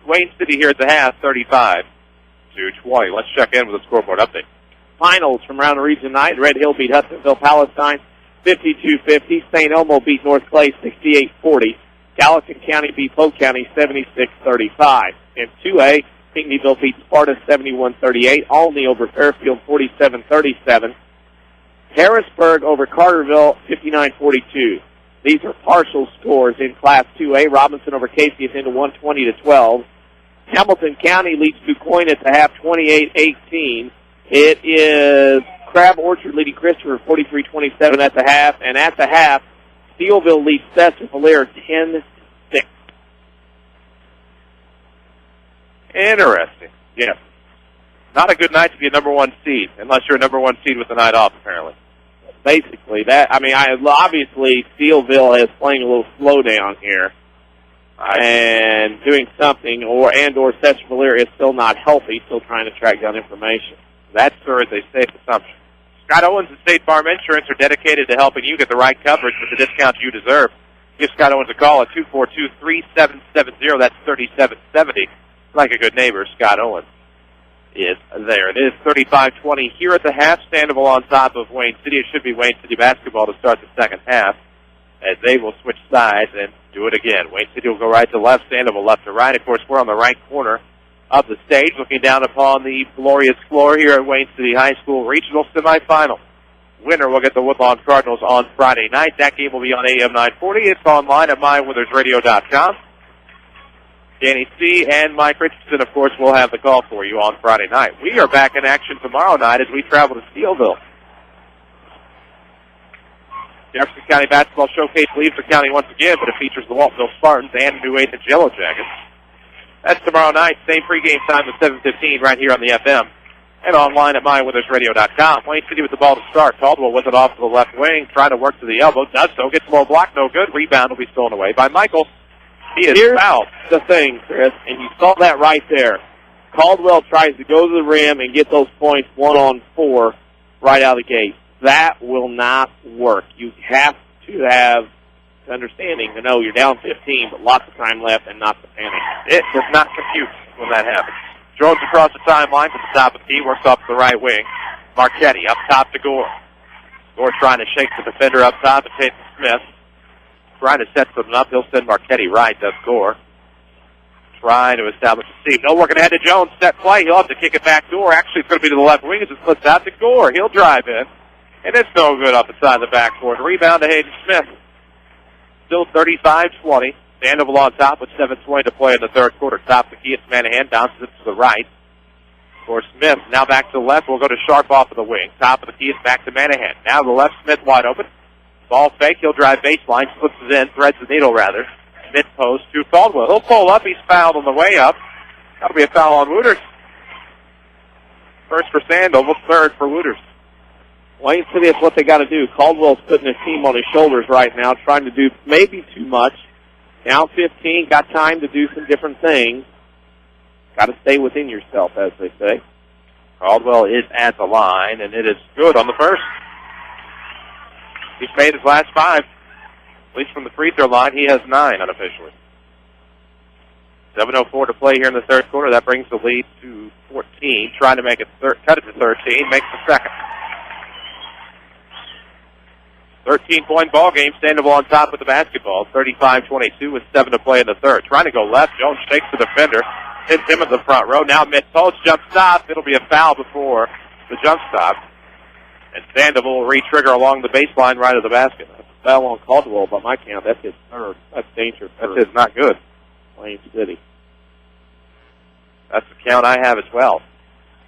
Wayne City here at the half, 35-20. Let's check in with a scoreboard update. Finals from around the region tonight. Red Hill beat Hudsonville Palestine 52-50. St. Elmo beat North Clay 68-40. Gallatin County beat Polk County 76-35. In 2A, Pinckneyville beat Sparta 71-38. Albany over Fairfield 47-37. Harrisburg over Carterville 59-42. These are partial scores in Class 2A. Robinson over Casey is into 120-12. Hamilton County leads DuQuoin at the half 28-18. It is Crab Orchard leading Christopher 43-27 at the half. And at the half, Steelville leads Sessa-Valier 10-6. Interesting. Yes. Not a good night to be a number 1 seed, unless you're a number 1 seed with the night off, apparently. Basically, obviously Steelville is playing a little slow down here and doing something, or Sessa-Valier is still not healthy, still trying to track down information. That, sir, is a safe assumption. Scott Owens and State Farm Insurance are dedicated to helping you get the right coverage with the discounts you deserve. Give Scott Owens a call at 242-3770. That's 3770. Like a good neighbor, Scott Owens is there. It is 35-20 here at the half. Sandoval on top of Wayne City. It should be Wayne City basketball to start the second half, as they will switch sides and do it again. Wayne City will go right to left, Sandoval left to right. Of course, we're on the right corner of the stage, looking down upon the glorious floor here at Wayne City High School Regional Semifinal. Winner will get the Woodlawn Cardinals on Friday night. That game will be on AM 940. It's online at mywithersradio.com. Danny C. and Mike Richardson, of course, will have the call for you on Friday night. We are back in action tomorrow night as we travel to Steelville. Jefferson County Basketball Showcase leaves the county once again, but it features the Waltonville Spartans and New Athens Yellow Jackets. That's tomorrow night, same pregame time at 7:15 right here on the FM. And online at mywithersradio.com. Wayne City with the ball to start. Caldwell with it off to the left wing, trying to work to the elbow. Does so, gets a low block, no good. Rebound will be stolen away by Michael. He is fouled. The thing, Chris, and you saw that right there. Caldwell tries to go to the rim and get those points 1-on-4 right out of the gate. That will not work. You have to have understanding to know you're down 15, but lots of time left and not to panic. It does not compute when that happens. Drones across the timeline to the top of the key, works off to the right wing. Marchetti up top to Gore. Gore trying to shake the defender up top and Tate Smith. Trying to set something up. He'll send Marchetti right. That's Gore. Trying to establish a seam. No, working ahead to Jones. Set play. He'll have to kick it back door. Actually, it's going to be to the left wing as it slips out to Gore. He'll drive in. And it's no good off the side of the backboard. Rebound to Hayden Smith. Still 35-20. Sandoval on top with 7:20 to play in the third quarter. Top of the key, it's Manahan. Bounces it to the right. For Smith. Now back to the left. We'll go to Sharp off of the wing. Top of the key, it's back to Manahan. Now the left, Smith wide open. Ball fake. He'll drive baseline. Slips it in. Threads the needle, rather. Mid-post to Caldwell. He'll pull up. He's fouled on the way up. That'll be a foul on Wooters. First for Sandoval, third for Wooters. Wayne City, that's what they got to do. Caldwell's putting his team on his shoulders right now, trying to do maybe too much. Down 15, got time to do some different things. Got to stay within yourself, as they say. Caldwell is at the line, and it is good on the first. He's made his last 5. At least from the free throw line, he has 9 unofficially. 7:04 to play here in the third quarter. That brings the lead to 14. Trying to make it cut it to 13. Makes the second. 13-point ball game. Sandoval on top with the basketball. 35-22 with 7 to play in the third. Trying to go left. Jones shakes the defender. Hits him in the front row. Now mid-post. Jump stop. It'll be a foul before the jump stop. And Sandoval will re-trigger along the baseline right of the basket. That's a foul on Caldwell by my count. That's his third. That's dangerous. That's his not good. Wayne City. That's the count I have as well.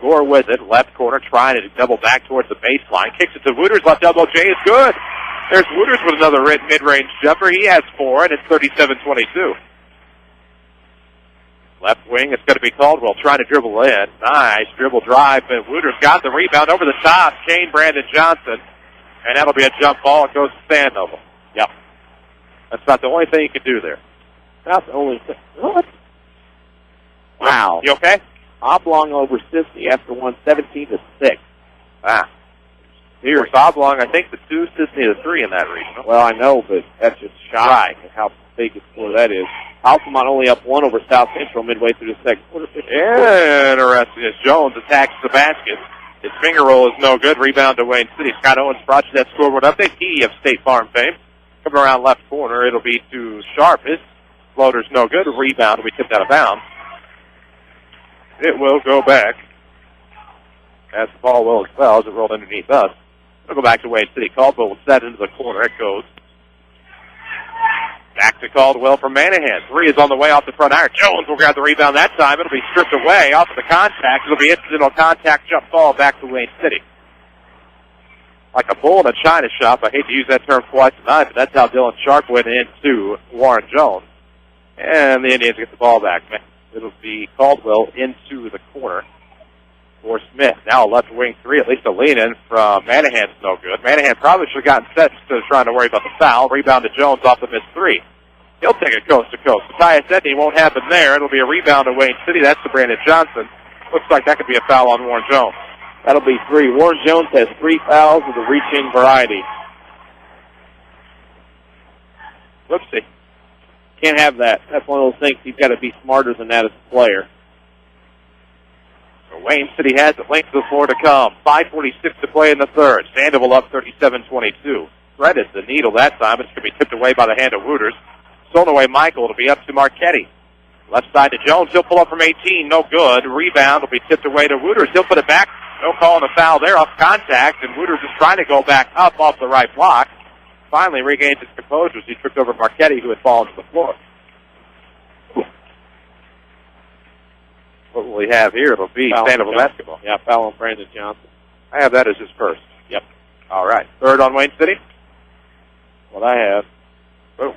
Gore with it. Left corner. Trying to double back towards the baseline. Kicks it to Wooters. Left elbow. J is good. There's Wooters with another mid-range jumper. He has 4, and it's 37-22. Left wing, it's going to be Caldwell trying to dribble in. Nice dribble drive, and Wooters got the rebound over the top. Shane Brandon Johnson, and that'll be a jump ball. It goes to Sandoval. Yep. That's not the only thing you can do there. That's the only thing. What? Wow. You okay? Oblong over Sisney after 17-6. Ah. Here's Oblong, I think the 2, Sisney the 3 in that region. Well, I know, but that's just shocking how big a score that is. Altamont only up 1 over South Central midway through the second quarter. Interesting as Jones attacks the basket. His finger roll is no good. Rebound to Wayne City. Scott Owens brought you that scoreboard update. He of State Farm fame. Coming around left corner, it'll be to Sharp. His floater's no good. Rebound will be tipped out of bounds. It will go back. As the ball will expel as it rolled underneath us. It'll go back to Wayne City. Caldwell will set into the corner. It goes back to Caldwell from Manahan. 3 is on the way off the front iron. Jones will grab the rebound that time. It'll be stripped away off of the contact. It'll be incidental contact jump ball back to Wayne City. Like a bull in a china shop. I hate to use that term twice tonight, but that's how Dylan Sharp went into Warren Jones. And the Indians get the ball back. It'll be Caldwell into the corner for Smith. Now a left wing 3, at least a lean in from Manahan's no good. Manahan probably should have gotten set instead of trying to worry about the foul. Rebound to Jones off the missed 3. He'll take it coast to coast. Matthias Edney won't happen there. It'll be a rebound to Wayne City. That's to Brandon Johnson. Looks like that could be a foul on Warren Jones. That'll be 3. Warren Jones has 3 fouls of the reach-in variety. Whoopsie. Can't have that. That's one of those things. He's got to be smarter than that as a player. Wayne City has it. Length of the floor to come. 5:46 to play in the third. Sandoval up 37-22. Threaded the needle that time. It's going to be tipped away by the hand of Wooters. Stolen away Michael. It'll be up to Marchetti. Left side to Jones. He'll pull up from 18. No good. Rebound will be tipped away to Wooters. He'll put it back. No call on the foul there off contact. And Wooters is trying to go back up off the right block. Finally regains his composure as he tripped over Marchetti, who had fallen to the floor. What will we have here? It'll be Sandoval basketball. Yeah, foul on Brandon Johnson. I have that as his first. Yep. All right. Third on Wayne City. what I have. Boom.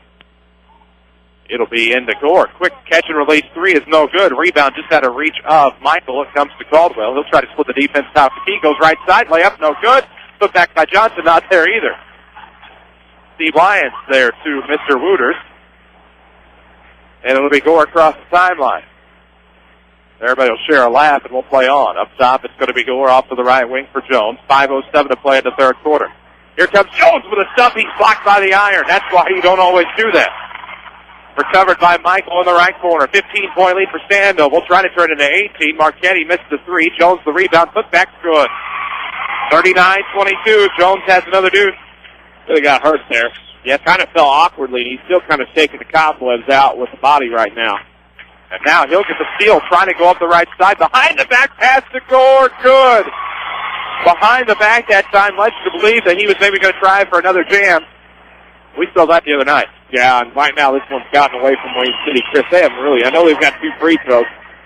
It'll be into Gore. Quick catch and release three is no good. Rebound just out of reach of Michael. It comes to Caldwell. He'll try to split the defense top. The key goes right side. Layup, no good. Put back by Johnson, not there either. Steve Lyons there to Mr. Wooters. And it'll be Gore across the timeline. Everybody will share a laugh, and we'll play on. Up top, it's going to be Gore off to the right wing for Jones. 5:07 to play in the third quarter. Here comes Jones with a stop. He's blocked by the iron. That's why you don't always do that. Recovered by Michael in the right corner. 15-point lead for Sandoval. Trying to turn it into 18. Marchetti missed the three. Jones the rebound. Putback's good. 39-22. Jones has another dude. Really got hurt there. Yeah, kind of fell awkwardly. He's still kind of shaking the cobwebs out with the body right now. And now he'll get the steal, trying to go up the right side. Behind the back pass to Gore. Good. Behind the back that time led you to believe that he was maybe going to try for another jam. We saw that the other night. Yeah, and right now this one's gotten away from Wayne City. Chris, they haven't really. I know they've got 2 free throws.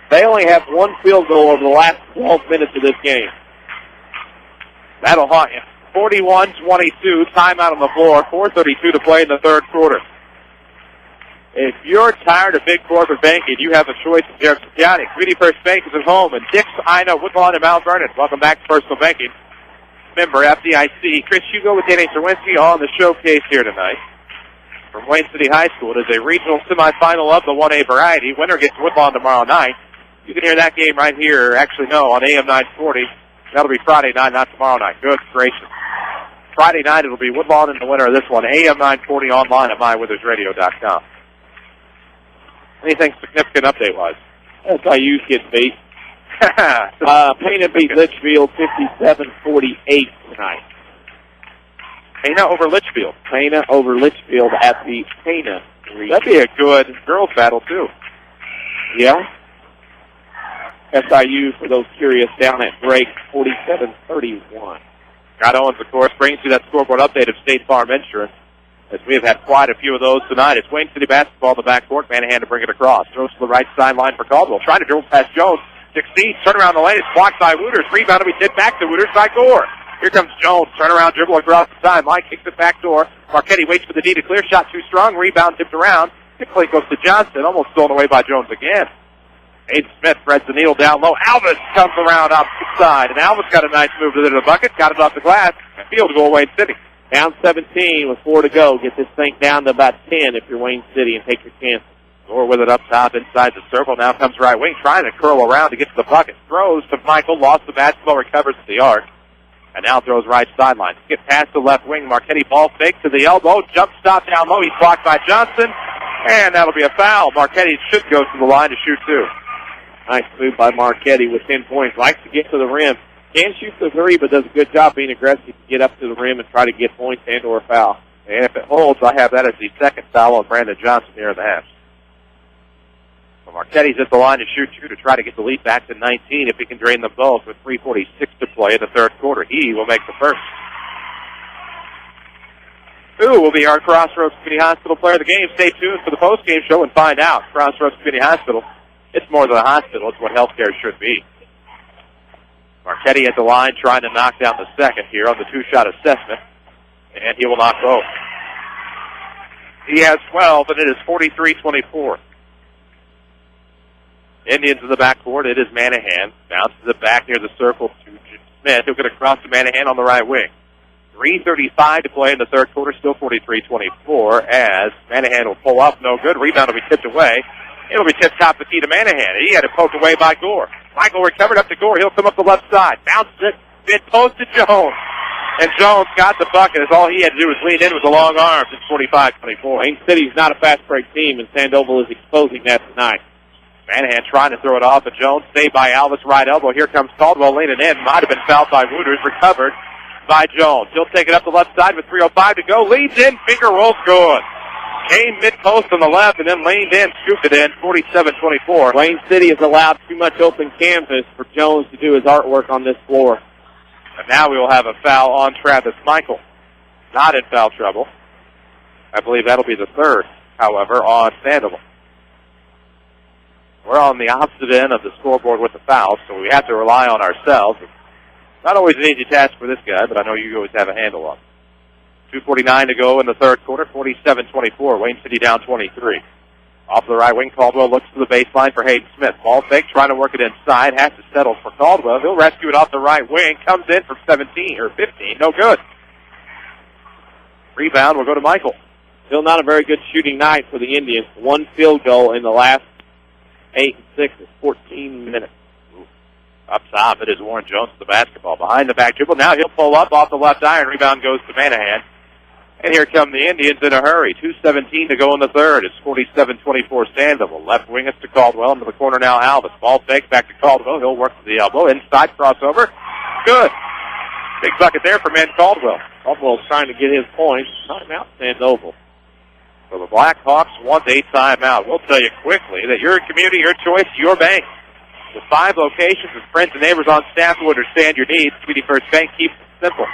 They only have 1 field goal over the last 12 minutes of this game. That'll haunt you. 41-22, timeout on the floor. 4:32 to play in the third quarter. If you're tired of big corporate banking, you have a choice in Jefferson County. Community First Bank is at home in Dix, Ina, Woodlawn, and Mount Vernon. Welcome back to Personal Banking. Member FDIC. Chris Hugo with Danny Czerwinski on the showcase here tonight. From Wayne City High School, it is a regional semifinal of the 1A variety. Winner gets Woodlawn tomorrow night. You can hear that game right here. Actually, no, on AM 940. That'll be Friday night, not tomorrow night. Good gracious. Friday night, it'll be Woodlawn and the winner of this one. AM 940 online at mywithersradio.com. Anything significant update-wise? SIU's getting beat. Payne beat Litchfield 57-48 tonight. Payne over Litchfield. Payne over Litchfield at the Payne. That'd be a good girls' battle, too. Yeah. SIU, for those curious, down at break, 47-31. Scott Owens, of course, brings you that scoreboard update of State Farm Insurance, as we have had quite a few of those tonight. It's Wayne City basketball in the backcourt. Manahan to bring it across. Throws to the right sideline for Caldwell. Trying to dribble past Jones. Succeeds. Turn around the lane. It's blocked by Wooters. Rebound will be tipped back to Wooters by Gore. Here comes Jones. Turn around dribble across the sideline. Kicks it back door. Marchetti waits for the D to clear. Shot too strong. Rebound tipped around. Tip play goes to Johnson. Almost stolen away by Jones again. Aiden Smith threads the needle down low. Alvis comes around opposite side. And Alvis got a nice move to the bucket. Got it off the glass. Field goal, Wayne City. Down 17 with 4 to go. Get this thing down to about 10 if you're Wayne City and take your chance. Gore with it up top inside the circle. Now comes right wing, trying to curl around to get to the bucket. Throws to Michael, lost the basketball, recovers at the arc. And now throws right sideline. Get past the left wing. Marchetti ball fake to the elbow. Jump stop down low. He's blocked by Johnson. And that'll be a foul. Marchetti should go to the line to shoot 2. Nice move by Marchetti with 10 points. Likes to get to the rim. Can shoot the 3, but does a good job being aggressive to get up to the rim and try to get points and or a foul. And if it holds, I have that as the second foul on Brandon Johnson here in the half. So Marchetti's at the line to shoot 2 to try to get the lead back to 19 if he can drain them both with 3:46 to play in the third quarter. He will make the first. Who will be our Crossroads Community Hospital player of the game? Stay tuned for the post-game show and find out. Crossroads Community Hospital, it's more than a hospital. It's what healthcare should be. Marchetti at the line trying to knock down the second here on the two-shot assessment, and he will knock both. He has 12, and it is 43-24. Indians in the backcourt. It is Manahan. Bounces it back near the circle to Smith. He'll get across to Manahan on the right wing. 3:35 to play in the third quarter. Still 43-24 as Manahan will pull up. No good. Rebound will be tipped away. It'll be tipped top the key to Manahan. He had it poked away by Gore. Michael recovered up to Gore. He'll come up the left side. Bounces it. Mid-post to Jones. And Jones got the bucket as all he had to do was lean in with the long arms. It's 45-24. Wayne City's not a fast break team, and Sandoval is exposing that tonight. Manahan trying to throw it off at Jones. Saved by Alvis, right elbow. Here comes Caldwell leaning in. Might have been fouled by Wooters. Recovered by Jones. He'll take it up the left side with 3:05 to go. Leads in. Finger rolls good. Came mid-post on the left and then leaned in. Scooped it in. 47-24. Wayne City has allowed too much open canvas for Jones to do his artwork on this floor. And now we will have a foul on Travis Michael. Not in foul trouble. I believe that'll be the third, however, on Sandoval. We're on the opposite end of the scoreboard with the fouls, so we have to rely on ourselves. Not always an easy task for this guy, but I know you always have a handle on it. 2:49 to go in the third quarter, 47-24. Wayne City down 23. Off the right wing, Caldwell looks to the baseline for Hayden Smith. Ball fake, trying to work it inside, has to settle for Caldwell. He'll rescue it off the right wing, comes in for 17 or 15, no good. Rebound will go to Michael. Still not a very good shooting night for the Indians. One field goal in the last 8 and 6 is 14 minutes. Up top, it is Warren Jones with the basketball. Behind the back dribble, now he'll pull up off the left iron. Rebound goes to Manahan. And here come the Indians in a hurry. 2:17 to go in the third. It's 47-24 Sandoval. Left wing is to Caldwell. Into the corner now, Alvis. Ball fake back to Caldwell. He'll work to the elbow. Inside crossover. Good. Big bucket there for man Caldwell. Caldwell's trying to get his points. Timeout, Sandoval. So the Blackhawks want a timeout. We'll tell you quickly that your community, your choice, your bank. With 5 locations with friends and neighbors on staff who understand your needs, Community First Bank keeps it simple.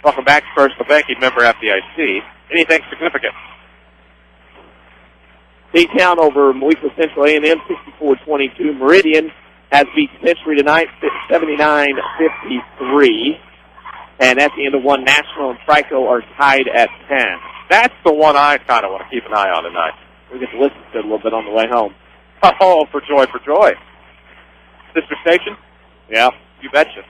Welcome back to Personal Banking, member FDIC. Anything significant? T-Town over Moequa Central A&M, 64-22. Meridian has beat Century tonight, 79-53. And at the end of one, National and Trico are tied at 10. That's the one I kind of want to keep an eye on tonight. We get to listen to it a little bit on the way home. Oh, for joy, for joy. Sister station? Yeah. You betcha.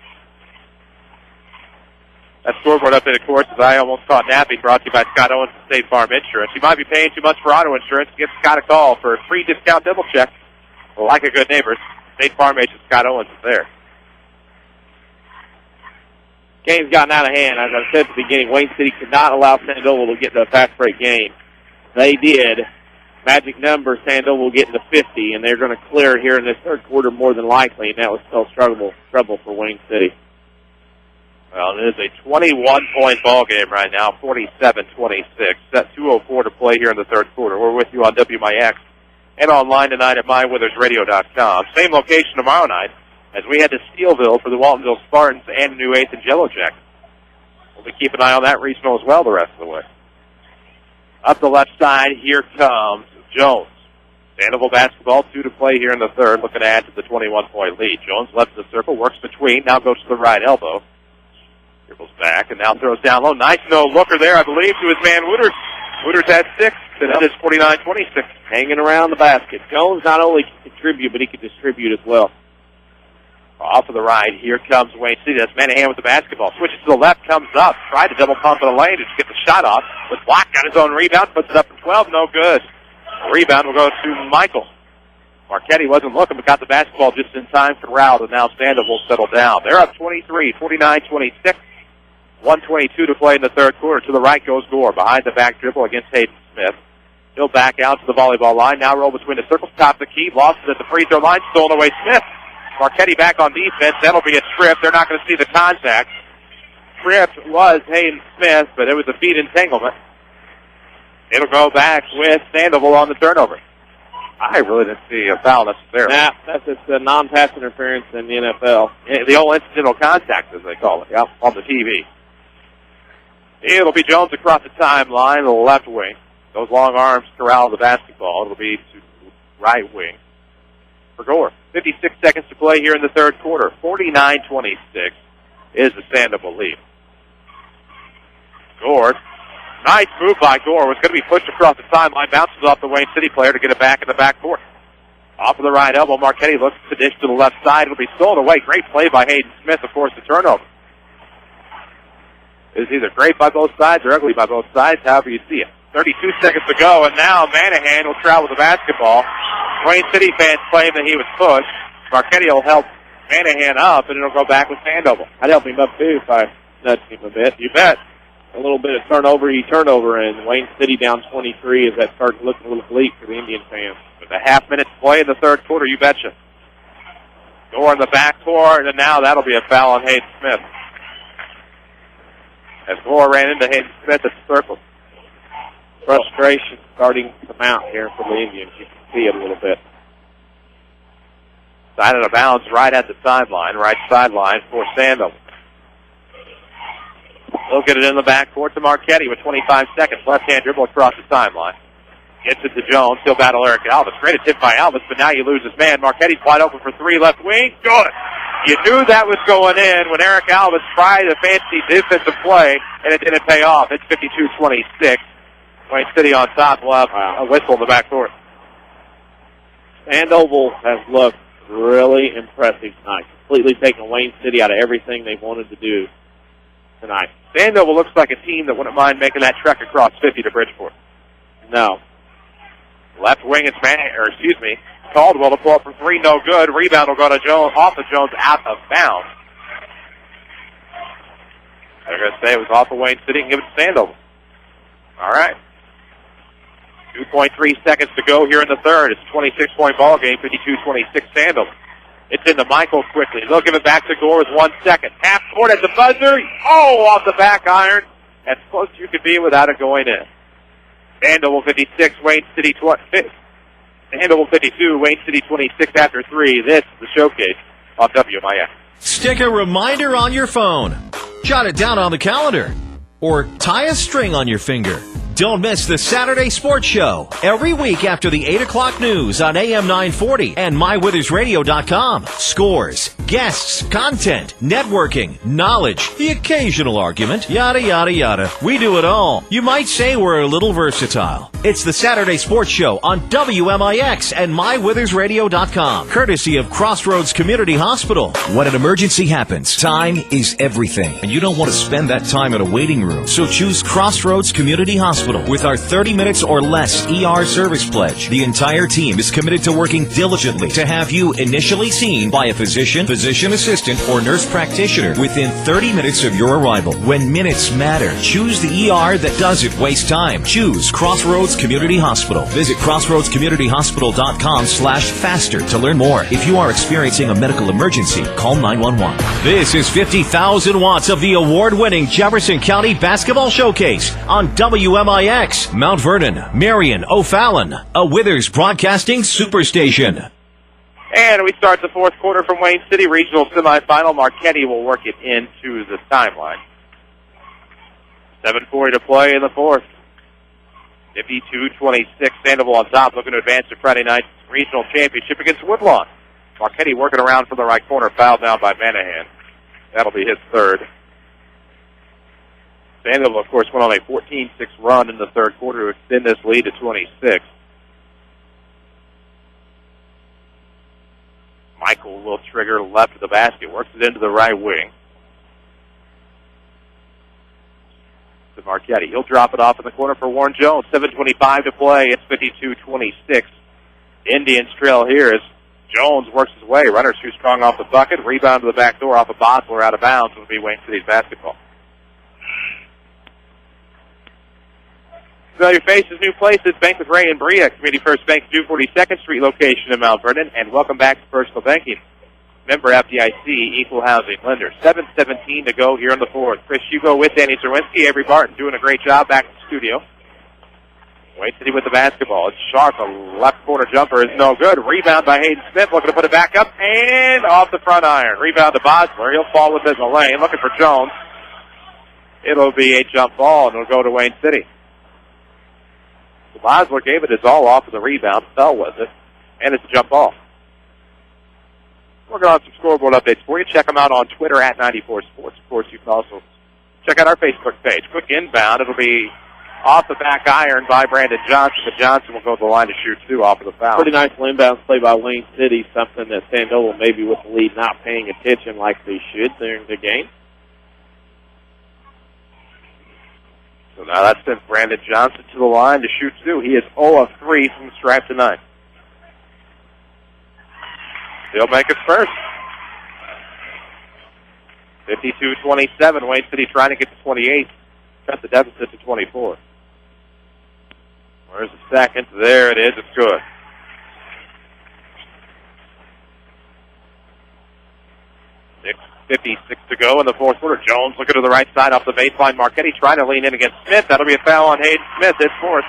That scoreboard update, of course, as I almost caught napping, brought to you by Scott Owens and State Farm Insurance. You might be paying too much for auto insurance. Give Scott a call for a free discount double check. Like a good neighbor, State Farm agent Scott Owens is there. Game's gotten out of hand. As I said at the beginning, Wayne City could not allow Sandoval to get to a fast break game. They did. Magic number, Sandoval will get into 50, and they're going to clear here in this third quarter more than likely, and that was still trouble for Wayne City. Well, it is a 21-point ball game right now, 47-26. Set 2:04 to play here in the third quarter. We're with you on WMIX and online tonight at mywithersradio.com. Same location tomorrow night as we head to Steelville for the Waltonville Spartans and New 8th and Yellow Jackets. We'll be keeping an eye on that regional as well the rest of the way. Up the left side, here comes Jones. Sandoval basketball, 2 to play here in the third, looking to add to the 21-point lead. Jones left the circle, works between, now goes to the right elbow. Dribbles back and now throws down low. Nice no-looker there, I believe, to his man Wooders. Wooders had 6, and that is 49-26. Hanging around the basket. Jones not only can contribute, but he can distribute as well. Off of the right, here comes Wayne City. That's Manahan with the basketball. Switches to the left, comes up. Tried to double pump in the lane to get the shot off. But Block got his own rebound, puts it up for 12. No good. The rebound will go to Michael. Marchetti wasn't looking, but got the basketball just in time for Rowell, and now Sandoval will settle down. They're up 23, 49-26. 1:22 to play in the third quarter. To the right goes Gore. Behind the back dribble against Hayden Smith. He'll back out to the volleyball line. Now roll between the circles. Top the key. Lost it at the free throw line. Stolen away Smith. Marchetti back on defense. That'll be a trip. They're not going to see the contact. Trip was Hayden Smith, but it was a feet entanglement. It'll go back with Sandoval on the turnover. I really didn't see a foul necessarily. Nah, that's just a non-pass interference in the NFL. The old incidental contact, as they call it, on the TV. It'll be Jones across the timeline, the left wing. Those long arms corral the basketball. It'll be to right wing for Gore. 56 seconds to play here in the third quarter. 49-26 is the Sandoval lead. Gore, nice move by Gore. Was going to be pushed across the timeline. Bounces off the Wayne City player to get it back in the backcourt. Off of the right elbow, Marchetti looks to dish to the left side. It'll be stolen away. Great play by Hayden Smith, of course, the turnover. It's either great by both sides or ugly by both sides, however you see it. 32 seconds to go, and now Manahan will travel the basketball. Wayne City fans claim that he was pushed. Marchetti will help Manahan up, and it'll go back with Sandoval. I'd help him up, too, if I nudged him a bit. You bet. A little bit of turnover, and Wayne City down 23 as that starts looking a little bleak for the Indian fans. With a half minute to play in the third quarter, you betcha. Gore in the backcourt, and now that'll be a foul on Hayden Smith. As Gore ran into Hayden Smith at the circle. Frustration starting to mount here for the Indians. You can see it a little bit. Side out of bounds right at the sideline, right sideline for Sandoval. He'll get it in the backcourt to Marchetti with 25 seconds. Left-hand dribble across the timeline. Gets it to Jones. He'll battle Eric Alvis. Great attempt by Alvis, but now you lose his man. Marchetti's wide open for 3 left wing. Good. You knew that was going in when Eric Alvis tried a fancy defensive play, and it didn't pay off. It's 52-26. Wayne City on top. We'll have a whistle in the back court. Sandoval has looked really impressive tonight. Completely taken Wayne City out of everything they wanted to do tonight. Sandoval looks like a team that wouldn't mind making that trek across 50 to Bridgeport. No. Left wing, Caldwell to pull up from three, no good. Rebound will go to Jones, off of Jones, out of bounds. They're going to say it was off of Wayne City and give it to Sandoval. All right. 2.3 seconds to go here in the third. It's a 26-point ball game, 52-26 Sandoval. It's into Michael quickly. They'll give it back to Gore with 1 second. Half court at the buzzer. Oh, off the back iron. As close as you could be without it going in. Sandoval 56, Wayne City 20. Sandoval 52, Wayne City 26 after 3. This is the showcase on WMIX. Stick a reminder on your phone. Jot it down on the calendar. Or tie a string on your finger. Don't miss the Saturday Sports Show every week after the 8 o'clock news on AM 940 and MyWithersRadio.com. Scores, guests, content, networking, knowledge, the occasional argument, yada, yada, yada. We do it all. You might say we're a little versatile. It's the Saturday Sports Show on WMIX and MyWithersRadio.com, courtesy of Crossroads Community Hospital. When an emergency happens, time is everything, and you don't want to spend that time in a waiting room. So choose Crossroads Community Hospital. With our 30 minutes or less ER service pledge, the entire team is committed to working diligently to have you initially seen by a physician, physician assistant, or nurse practitioner within 30 minutes of your arrival. When minutes matter, choose the ER that doesn't waste time. Choose Crossroads Community Hospital. Visit crossroadscommunityhospital.com/faster to learn more. If you are experiencing a medical emergency, call 911. This is 50,000 watts of the award-winning Jefferson County Basketball Showcase on WMIX, Mount Vernon, Marion, O'Fallon, a Withers Broadcasting Superstation. And we start the fourth quarter from Wayne City Regional Semifinal. Marquette will work it into the timeline. 7:40 to play in the fourth. 52-26, Sandoval on top, looking to advance to Friday night's regional championship against Woodlawn. Marquette working around from the right corner, fouled down by Manahan. That'll be his third. Sandoval, of course, went on a 14-6 run in the third quarter to extend this lead to 26. Michael will trigger left of the basket, works it into the right wing. To Marquette. He'll drop it off in the corner for Warren Jones. 7:25 to play. It's 52-26. Indians trail here as Jones works his way. Runner too strong off the bucket. Rebound to the back door off of Bosler out of bounds. It'll be Wayne City's basketball. Familiar faces, new places. Bank with Ray and Bria. Community First Bank's 242nd Street location in Mount Vernon. And welcome back to Personal Banking. Member FDIC, Equal Housing Lender. 7:17 to go here in the fourth. Chris Hugo with Danny Czerwinski. Avery Barton doing a great job back in the studio. Wayne City with the basketball. It's sharp. A left corner jumper is no good. Rebound by Hayden Smith. Looking to put it back up. And off the front iron. Rebound to Bosler. He'll fall within the lane. Looking for Jones. It'll be a jump ball, and it'll go to Wayne City. Bosler gave it his all off of the rebound, fell with it, and it's a jump ball. Working on some scoreboard updates for you. Check them out on Twitter at 94 Sports. Of course, you can also check out our Facebook page. Quick inbound. It'll be off the back iron by Brandon Johnson, but Johnson will go to the line to shoot two off of the foul. Pretty nice inbound play by Wayne City, something that Sandoval maybe with the lead not paying attention like they should during the game. So now that's sent Brandon Johnson to the line to shoot two. He is 0 of 3 from the stripe tonight. They'll make it first. 52-27. Wayne City trying to get to 28. Cut the deficit to 24. Where's the second? There it is. It's good. 6:56 to go in the fourth quarter. Jones looking to the right side off the baseline. Marquette trying to lean in against Smith. That'll be a foul on Hayden Smith. It's fourth.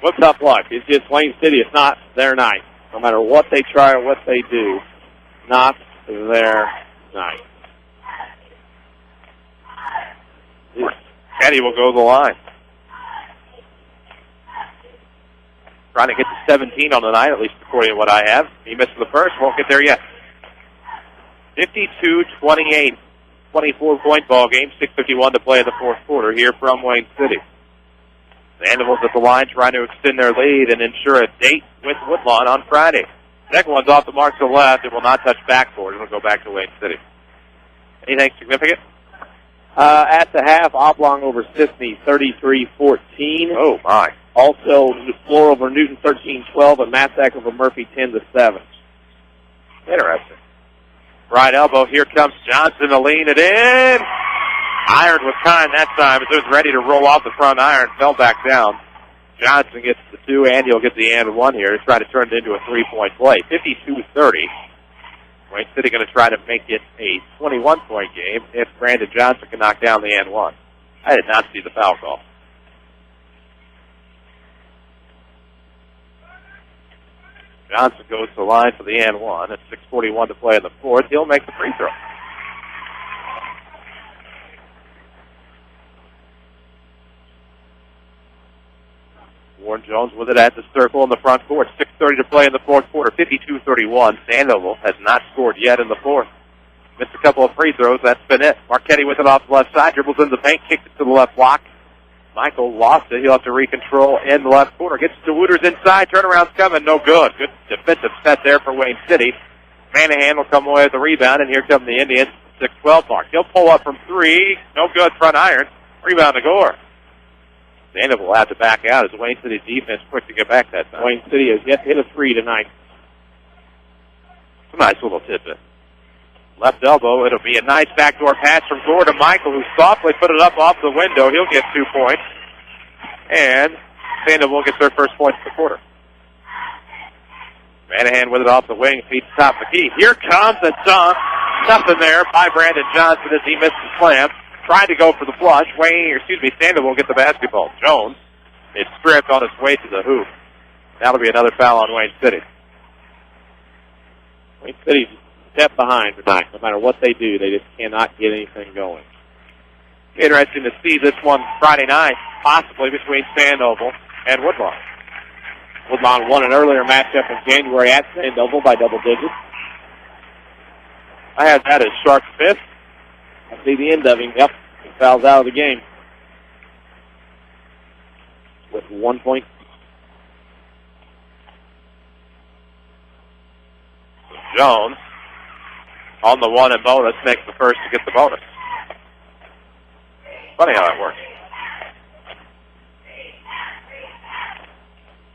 What's up luck? It's just Wayne City. It's not their night. No matter what they try or what they do, not their night. Marquette will go to the line. Trying to get to 17 on the night, at least according to what I have. He missed the first. Won't get there yet. 52-28. 24-point ball game. 6:51 to play in the fourth quarter here from Wayne City. The Animals at the line trying to extend their lead and ensure a date with Woodlawn on Friday. Second one's off the mark to the left. It will not touch backboard. It'll go back to Wayne City. Anything significant? At the half, Oblong over Sisney, 33-14. Oh, my. Also, Floor over Newton, 13-12, and Massac over Murphy, 10-7. Interesting. Right elbow. Here comes Johnson to lean it in. Iron was kind that time. It was ready to roll off the front iron. Fell back down. Johnson gets the 2, and he'll get the and 1 here to try to turn it into a 3-point play. 52-30. Wayne City going to try to make it a 21-point game if Brandon Johnson can knock down the and 1. I did not see the foul call. Johnson goes to the line for the and 1. It's 6:41 to play in the fourth. He'll make the free throw. Warren Jones with it at the circle in the front court. 6:30 to play in the fourth quarter. 52-31. Sandoval has not scored yet in the fourth. Missed a couple of free throws. That's been it. Marchetti with it off the left side. Dribbles in the paint. Kicks it to the left block. Michael lost it. He'll have to recontrol in the left corner. Gets to Wooters inside. Turnaround's coming. No good. Good defensive set there for Wayne City. Manahan will come away with the rebound, and here come the Indians. 6-12 mark. He'll pull up from 3. No good. Front iron. Rebound to Gore. Sandoval will have to back out as Wayne City's defense quick to get back that time. Wayne City has yet to hit a 3 tonight. It's a nice little tidbit. Left elbow. It'll be a nice backdoor pass from Gore to Michael, who softly put it up off the window. He'll get 2 points. And Sandoval gets their first points of the quarter. Manahan with it off the wing, feeds top of the key. Here comes a dunk. Nothing there by Brandon Johnson as he missed the slam. Trying to go for the flush. Sandoval will get the basketball. Jones is stripped on his way to the hoop. That'll be another foul on Wayne City. Wayne City's a step behind tonight. No matter what they do, they just cannot get anything going. Interesting to see this one Friday night, possibly between Sandoval and Woodlawn. Woodlawn won an earlier matchup in January at Sandoval by double digits. I had that as Shark's fifth. I see the end of him. Yep. He fouls out of the game with 1 point. Jones on the 1 and bonus makes the first to get the bonus. Funny how that works.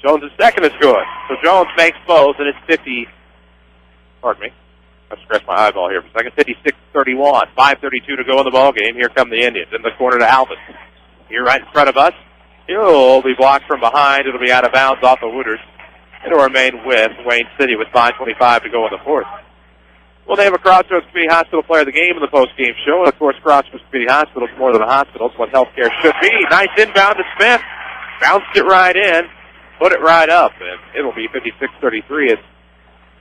Jones' second is good. So Jones makes both, and it's 50. Pardon me. I scratched my eyeball here for a second. 56-31. 5:32 to go in the ball game. Here come the Indians in the corner to Alvis. Here right in front of us. He'll be blocked from behind. It'll be out of bounds off of Wooters. It'll remain with Wayne City with 5:25 to go in the fourth. Well, they have a Crossroads Community Hospital Player of the Game in the post-game show. And, of course, Crossroads Community Hospital is more than a hospital. It's what healthcare should be. Nice inbound to Smith. Bounced it right in. Put it right up. And it'll be 56-33 as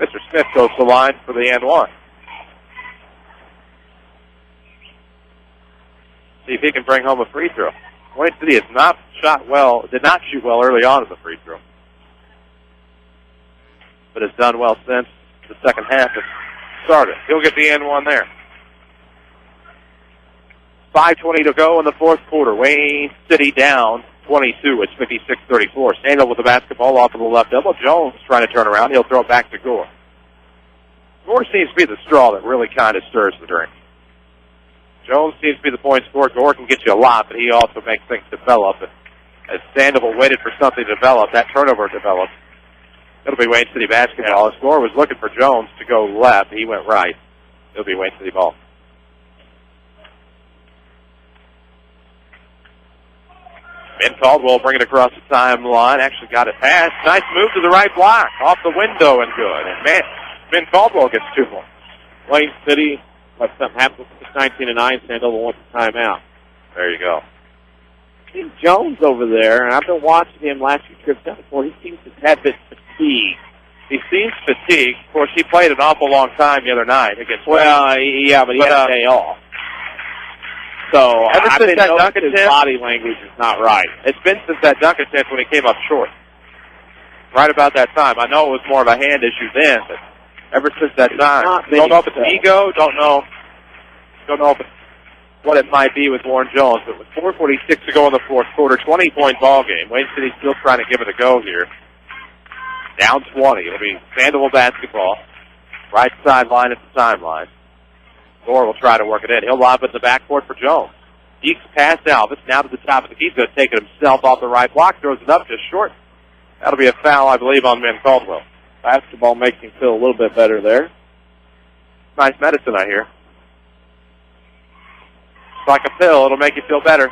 Mr. Smith goes to the line for the and 1. See if he can bring home a free throw. Wayne City has not shot well, did not shoot well early on in the free throw, but has done well since the second half has started. He'll get the and 1 there. 5:20 to go in the fourth quarter. Wayne City down 22. It's 56-34. Sandoval with the basketball off of the left elbow. Jones trying to turn around. He'll throw it back to Gore. Gore seems to be the straw that really kind of stirs the drink. Jones seems to be the point scorer. Gore can get you a lot, but he also makes things develop. And as Sandoval waited for something to develop, that turnover developed. It'll be Wayne City basketball. As Gore was looking for Jones to go left, he went right. It'll be Wayne City ball. Ben Caldwell bring it across the timeline. Actually got it past. Nice move to the right block. Off the window and good. And Ben Caldwell gets 2 points. Wayne City, let something happen. It's 19-9. Sandoval wants a timeout. There you go. See Jones over there, and I've been watching him last few trips down before. He seems a tad bit fatigued. He seems fatigued. Of course, he played an awful long time the other night against. Well, yeah, but he had a day off. So ever since that dunk attempt, his body language is not right. It's been since that dunk attempt when he came up short. Right about that time. I know it was more of a hand issue then, but ever since that time. Don't know if it's ego. Don't know if it's what it might be with Warren Jones. But with 4:46 to go in the fourth quarter, 20-point ball game. Wayne City still trying to give it a go here. Down 20. It'll be Sandoval basketball. Right sideline at the timeline. Gore will try to work it in. He'll lob it in the backcourt for Jones. Deeks pass Alvis. Now to the top of the key. He's going to take it himself off the right block. Throws it up just short. That'll be a foul, I believe, on Ben Caldwell. Basketball makes him feel a little bit better there. Nice medicine, I hear. It's like a pill. It'll make you feel better.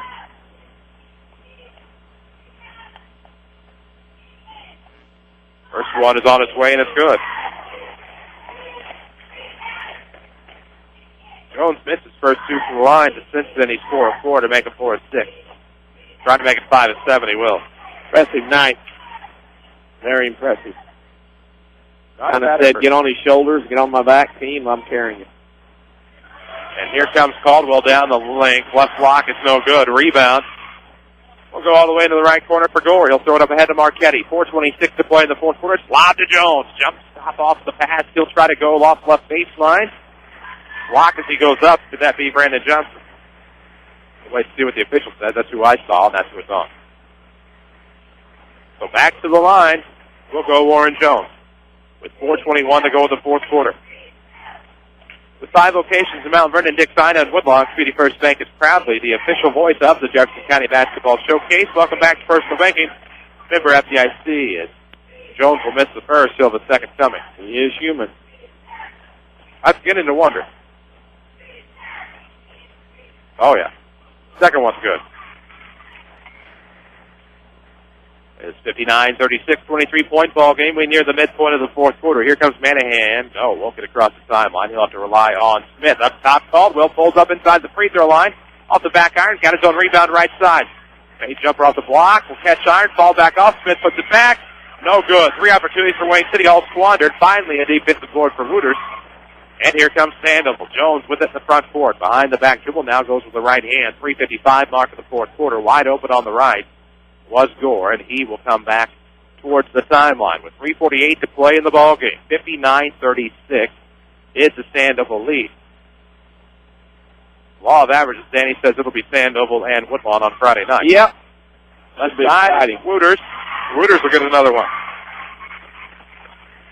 First one is on its way, and it's good. Jones missed his first two from the line, but since then he's 4 of 4 to make it 4 of 6. Trying to make it 5 of 7, he will. Impressive night. Very impressive. Kind of said, get on his shoulders, get on my back, team, I'm carrying you. And here comes Caldwell down the length. Left block is no good. Rebound. We'll go all the way into the right corner for Gore. He'll throw it up ahead to Marchetti. 4:26 to play in the fourth quarter. Lob to Jones. Jump stop off the pass. He'll try to go off left baseline. Block as he goes up. Could that be Brandon Johnson? We'll wait to see what the official says. That's who I saw, and that's who it's on. So back to the line. We'll go Warren Jones with 4:21 to go in the fourth quarter. With 5 locations in Mount Vernon, Dick Sina, and Woodlawn, Community First Bank is proudly the official voice of the Jefferson County Basketball Showcase. Welcome back to Personal Banking. Member FDIC. As Jones will miss the first, he'll have a second coming. He is human. I'm beginning to wonder. Oh, yeah. Second one's good. It's 59-36, 23-point ball game. We near the midpoint of the fourth quarter. Here comes Manahan. No, won't get across the timeline. He'll have to rely on Smith. Up top, Caldwell pulls up inside the free throw line. Off the back iron, got his own rebound right side. A jumper off the block. Will catch iron, fall back off. Smith puts it back. No good. 3 opportunities for Wayne City, all squandered. Finally, a defensive board for Hooters. And here comes Sandoval. Jones with it in the front court. Behind the back dribble, now goes with the right hand. 3:55 mark of the fourth quarter. Wide open on the right was Gore, and he will come back towards the timeline with 3:48 to play in the ball game. 59-36 is the Sandoval lead. Law of averages, Danny says it'll be Sandoval and Woodlawn on Friday night. Yep. That's big exciting. Wooters will get another one.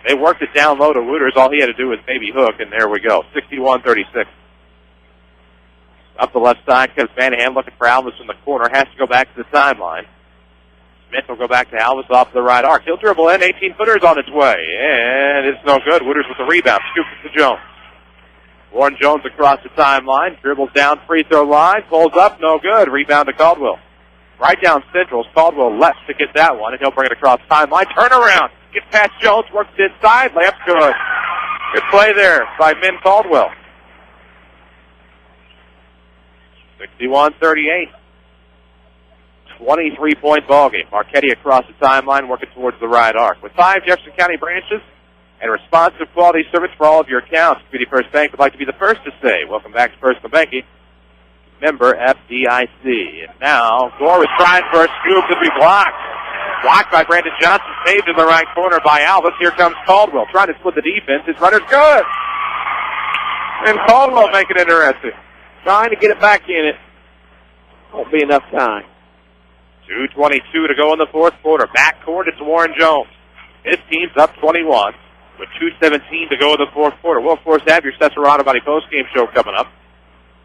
They worked it down low to Wooters. All he had to do was maybe hook, and there we go. 61-36. Up the left side comes Manahan looking for Alvis in the corner. Has to go back to the sideline. Smith will go back to Alvis off the right arc. He'll dribble in. 18-footer's on its way. And it's no good. Wooters with the rebound. Scoops it to Jones. Warren Jones across the timeline. Dribbles down free throw line. Pulls up. No good. Rebound to Caldwell. Right down Central's. Caldwell left to get that one, and he'll bring it across the timeline. Turnaround. Gets past Jones. Works inside. Layup good. Good play there by Min Caldwell. 61-38. 23-point ball game. Marchetti across the timeline, working towards the right arc. With 5 Jefferson County branches and responsive quality service for all of your accounts, Community First Bank would like to be the first to say, welcome back to Personal Banking. Member FDIC. And now, Gore was trying for a scoop to be blocked. Blocked by Brandon Johnson, saved in the right corner by Alvis. Here comes Caldwell, trying to split the defense. His runner's good. And Caldwell make it interesting. Trying to get it back in it. Won't be enough time. 2:22 to go in the fourth quarter. Backcourt, it's Warren Jones. His team's up 21 with 2:17 to go in the fourth quarter. We'll, of course, have your Cesar Auto Body postgame show coming up.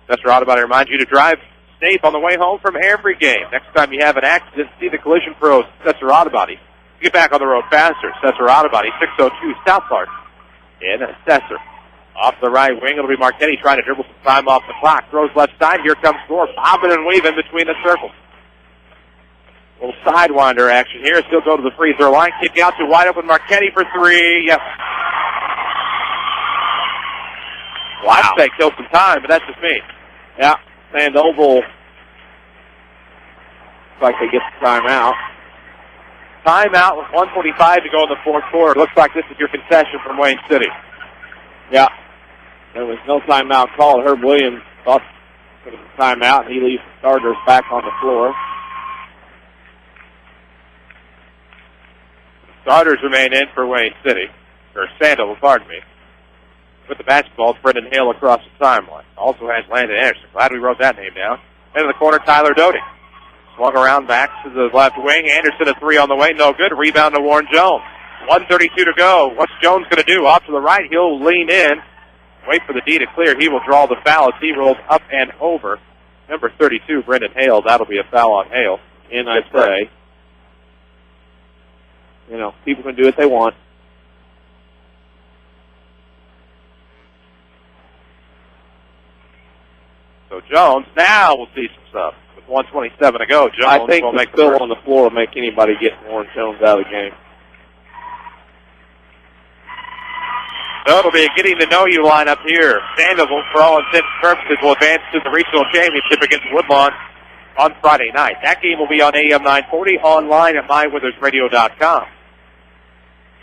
Cesar Auto Body reminds you to drive safe on the way home from every game. Next time you have an accident, see the collision pros, Cesar Auto Body. Get back on the road faster. Cesar Auto Body, 602 South Park in Cesar. Off the right wing, it'll be Marchetti trying to dribble some time off the clock. Throws left side. Here comes Gore, bobbing and weaving between the circles. Little sidewinder action here. Still go to the free throw line. Kick out to wide open Marchetti for 3. Yep. Well, I'd say kill some time, but that's just me. Yeah. Sandoval looks like they get the timeout. Timeout with 1:45 to go in the fourth quarter. Looks like this is your concession from Wayne City. Yeah. There was no timeout called. Herb Williams thought it was a timeout, and he leaves the starters back on the floor. Starters remain in for Wayne City. Or Sandoval, pardon me. With the basketball, it's Brendan Hale across the timeline. Also has Landon Anderson. Glad we wrote that name down. Into the corner, Tyler Doty. Swung around back to the left wing. Anderson, a three on the way. No good. Rebound to Warren Jones. 1:32 to go. What's Jones going to do? Off to the right. He'll lean in. Wait for the D to clear. He will draw the foul as he rolls up and over. Number 32, Brendan Hale. That'll be a foul on Hale. And I say, people can do what they want. So Jones, now we'll see some stuff. With 1:27 to go, Jones I think will the make the spill first. on the floor will make anybody get Warren Jones out of the game. So it'll be a getting-to-know-you lineup here. Sandoval, for all intents and purposes, will advance to the regional championship against Woodlawn on Friday night. That game will be on AM 940, online at mywithersradio.com.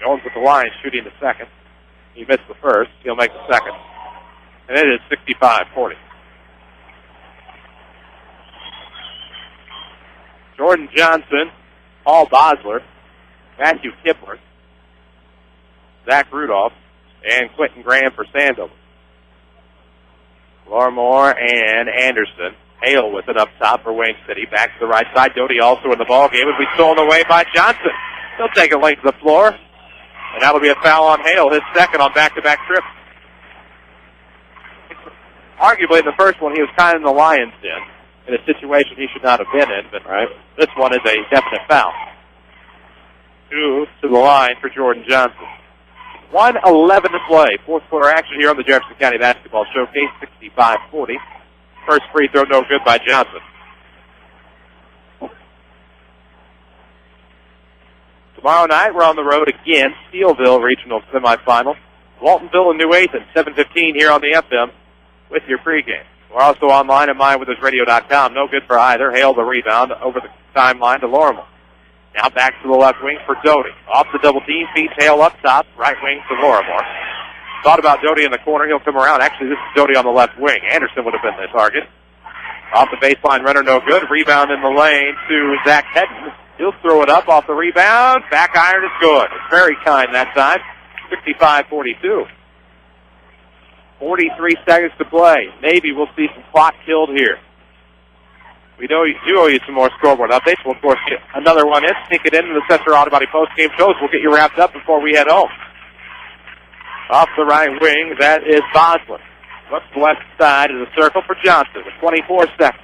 Jones with the line, shooting the second. He missed the first. He'll make the second. And it is 65-40. Jordan Johnson, Paul Bosler, Matthew Kipler, Zach Rudolph, and Quentin Graham for Sandoval. Larmore and Anderson. Hale with it up top for Wayne City. Back to the right side. Doty also in the ball game. It'll be stolen away by Johnson. He'll take it late to the floor. And that'll be a foul on Hale, his second on back-to-back trips. Arguably in the first one, he was kind of in the lion's den in a situation he should not have been in, but this one is a definite foul. 2 to the line for Jordan Johnson. 1:11 to play. Fourth quarter action here on the Jefferson County Basketball Showcase, 65-40. First free throw no good by Johnson. Tomorrow night we're on the road again, Steelville Regional Semifinal. Waltonville and New Athen, 7:15 here on the FM with your pregame. We're also online at mywithersradio.com. No good for either. Hale the rebound over the timeline to Lorimer. Now back to the left wing for Doty. Off the double team, feeds Hale up top, right wing to Lorimer. Thought about Doty in the corner. He'll come around. Actually, this is Doty on the left wing. Anderson would have been the target. Off the baseline, runner no good. Rebound in the lane to Zach Hedden. He'll throw it up off the rebound. Back iron is good. It's very kind that time. 65-42. 43 seconds to play. Maybe we'll see some clock killed here. We do owe you some more scoreboard updates. We'll, of course, get another one in. Sneak it into the Central Auto Body post-game shows. We'll get you wrapped up before we head home. Off the right wing, that is Boslin. Looks left side of the circle for Johnson with 24 seconds.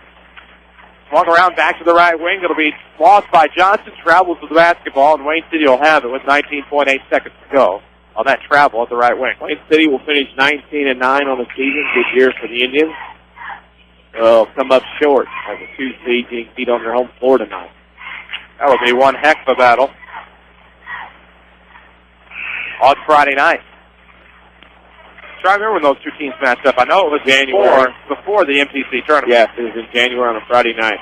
Swung around back to the right wing. It'll be lost by Johnson. Travels with the basketball, and Wayne City will have it with 19.8 seconds to go on that travel at the right wing. Wayne City will finish 19-9 on the season. Good year for the Indians. They'll come up short as a 2 seed being beat on their home floor tonight. That will be one heck of a battle on Friday night. Try to remember when those two teams matched up. I know it was January. before the MTC tournament. Yes, it was in January on a Friday night.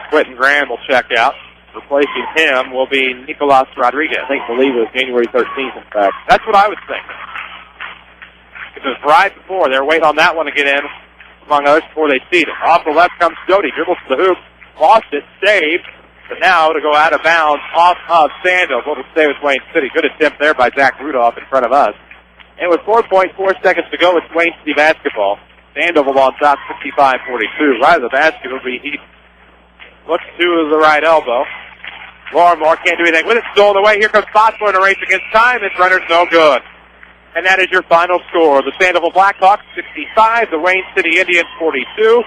Quentin Graham will check out. Replacing him will be Nicolas Rodriguez. I believe it was January 13th, in fact. That's what I was thinking. It was right before. They're waiting on that one to get in, among others, before they seed it. Off the left comes Doty. Dribbles to the hoop. Lost it. Saved. But now to go out of bounds off of Sandoval to stay with Wayne City. Good attempt there by Zach Rudolph in front of us. And with 4.4 seconds to go, it's Wayne City basketball. Sandoval on top, 65-42. Right of the basket will be Heath. Looks to the right elbow. Lorimore can't do anything with it. Stolen away. Here comes Bosler in a race against time. This runner's no good. And that is your final score. The Sandoval Blackhawks, 65. The Wayne City Indians, 42.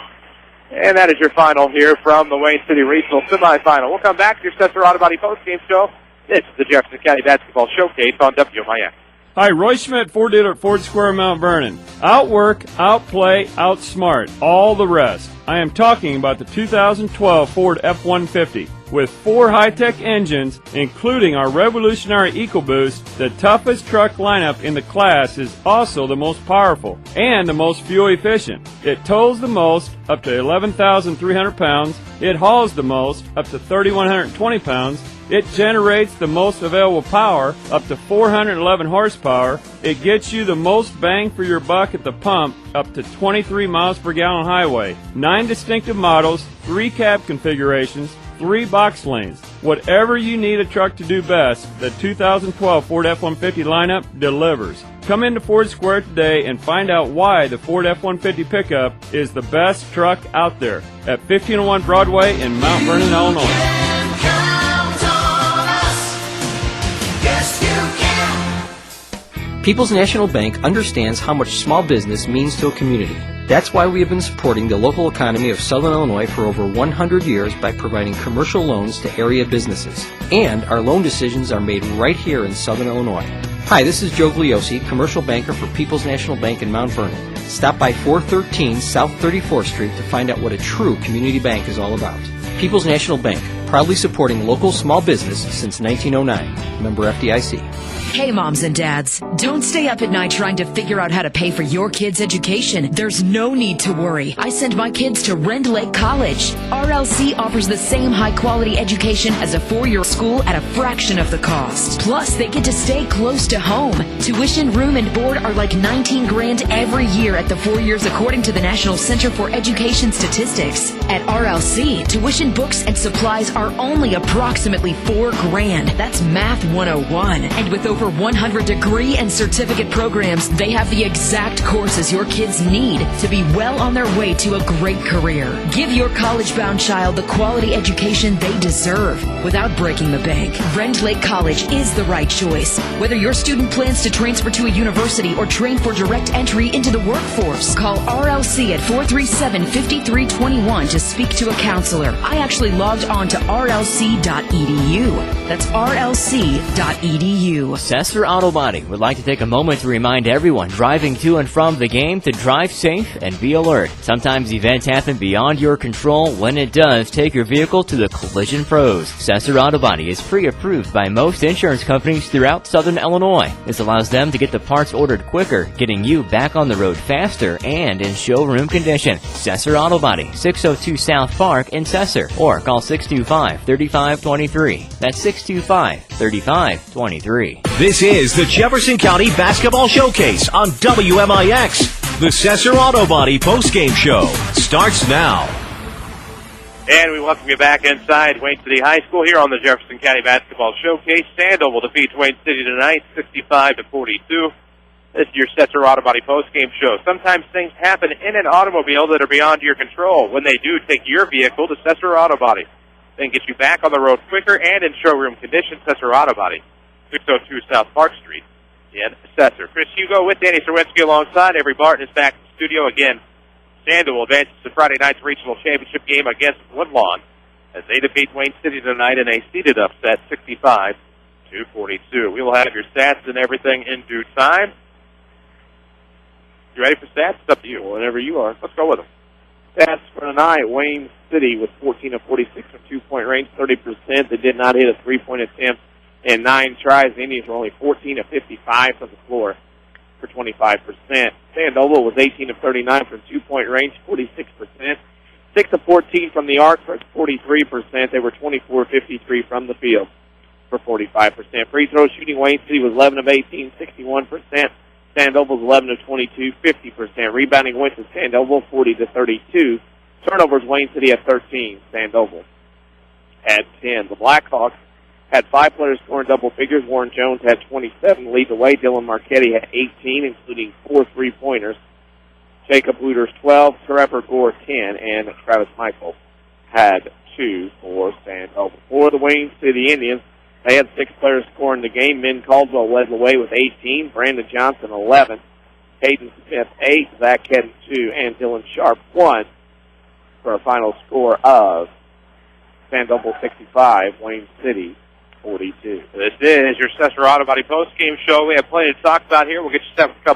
And that is your final here from the Wayne City Regional Semifinal. We'll come back to your Cesar Auto Body postgame show. This is the Jefferson County Basketball Showcase on WMIX. Hi, Roy Schmidt, Ford dealer at Ford Square, Mount Vernon. Outwork, outplay, outsmart, all the rest. I am talking about the 2012 Ford F-150. With 4 high-tech engines, including our revolutionary EcoBoost, the toughest truck lineup in the class is also the most powerful and the most fuel efficient. It tows the most, up to 11,300 pounds. It hauls the most, up to 3,120 pounds. It generates the most available power, up to 411 horsepower. It gets you the most bang for your buck at the pump, up to 23 miles per gallon highway. 9 distinctive models, 3 cab configurations, 3 box lanes. Whatever you need a truck to do best, the 2012 Ford F-150 lineup delivers. Come into Ford Square today and find out why the Ford F-150 pickup is the best truck out there at 1501 Broadway in Mount Vernon, Illinois. People's National Bank understands how much small business means to a community. That's why we have been supporting the local economy of Southern Illinois for over 100 years by providing commercial loans to area businesses. And our loan decisions are made right here in Southern Illinois. Hi, this is Joe Gliosi, commercial banker for People's National Bank in Mount Vernon. Stop by 413 South 34th Street to find out what a true community bank is all about. People's National Bank, proudly supporting local small business since 1909. Member FDIC. Hey moms and dads, don't stay up at night trying to figure out how to pay for your kids' education. There's no need to worry. I send my kids to Rend Lake College. RLC offers the same high-quality education as a four-year school at a fraction of the cost. Plus, they get to stay close to home. Tuition, room, and board are like $19,000 every year at the 4 years according to the National Center for Education Statistics. At RLC, tuition, books, and supplies are only approximately $4,000. That's Math 101. And with over 100 degree and certificate programs, they have the exact courses your kids need to be well on their way to a great career. Give your college-bound child the quality education they deserve without breaking the bank. Rend Lake College is the right choice. Whether your student plans to transfer to a university or train for direct entry into the workforce, call RLC at 437-5321 to speak to a counselor. I actually logged on to rlc.edu. That's rlc.edu. Sesser Auto Body would like to take a moment to remind everyone driving to and from the game to drive safe and be alert. Sometimes events happen beyond your control. When it does, take your vehicle to the collision pros. Sesser Auto Body is pre-approved by most insurance companies throughout Southern Illinois. This allows them to get the parts ordered quicker, getting you back on the road faster and in showroom condition. Sesser Auto Body, 602 South Park in Sesser, or call 625-3523. That's 625-3523. This is the Jefferson County Basketball Showcase on WMIX. The Sesser Auto Body postgame show starts now. And we welcome you back inside Wayne City High School here on the Jefferson County Basketball Showcase. Sandoval will defeat Wayne City tonight, 65-42. This is your Sesser Auto Body postgame show. Sometimes things happen in an automobile that are beyond your control. When they do, take your vehicle to Sesser Auto Body. Then get you back on the road quicker and in showroom condition. Sesser Auto Body, 602 South Park Street in Sesser. Chris Hugo with Danny Czerwinski alongside. Avery Barton is back in the studio again. Sandoval advances to Friday night's regional championship game against Woodlawn as they defeat Wayne City tonight in a seeded upset, 65-42. We will have your stats and everything in due time. You ready for stats? It's up to you. Whenever you are. Let's go with them. Stats for tonight, Wayne City was 14 of 46 from two-point range, 30%. They did not hit a three-point attempt in 9 tries. The Indians were only 14 of 55 from the floor for 25%. Sandoval was 18 of 39 from two-point range, 46%. 6 of 14 from the arc for 43%. They were 24 of 53 from the field for 45%. Free throw shooting, Wayne City was 11 of 18, 61%. Sandoval was 11 of 22, 50%. Rebounding went to Sandoval, 40-32. Turnovers, Wayne City at 13. Sandoval had 10. The Blackhawks had 5 players scoring double figures. Warren Jones had 27, lead the way. Dylan Marchetti had 18, including 4 3-pointers. Jacob Hooters 12, Trevor Gore 10, and Travis Michael had 2 for Sandoval. For the Wayne City Indians, they had 6 players scoring the game. Ben Caldwell led the way with 18, Brandon Johnson 11, Hayden Smith 8, Zach Kedden 2, and Dylan Sharp 1 for a final score of Sandoval 65, Wayne City 42. This is your Sesser Auto Body postgame show. We have plenty to talk about here. We'll get you set with a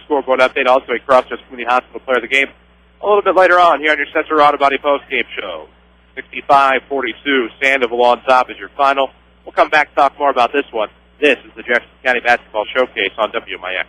scoreboard update, also a Crossroads Community Hospital player of the game a little bit later on here on your Sesser Auto Body postgame show. 65-42, Sandoval on top is your final. We'll come back and talk more about this one. This is the Jefferson County Basketball Showcase on WMIX.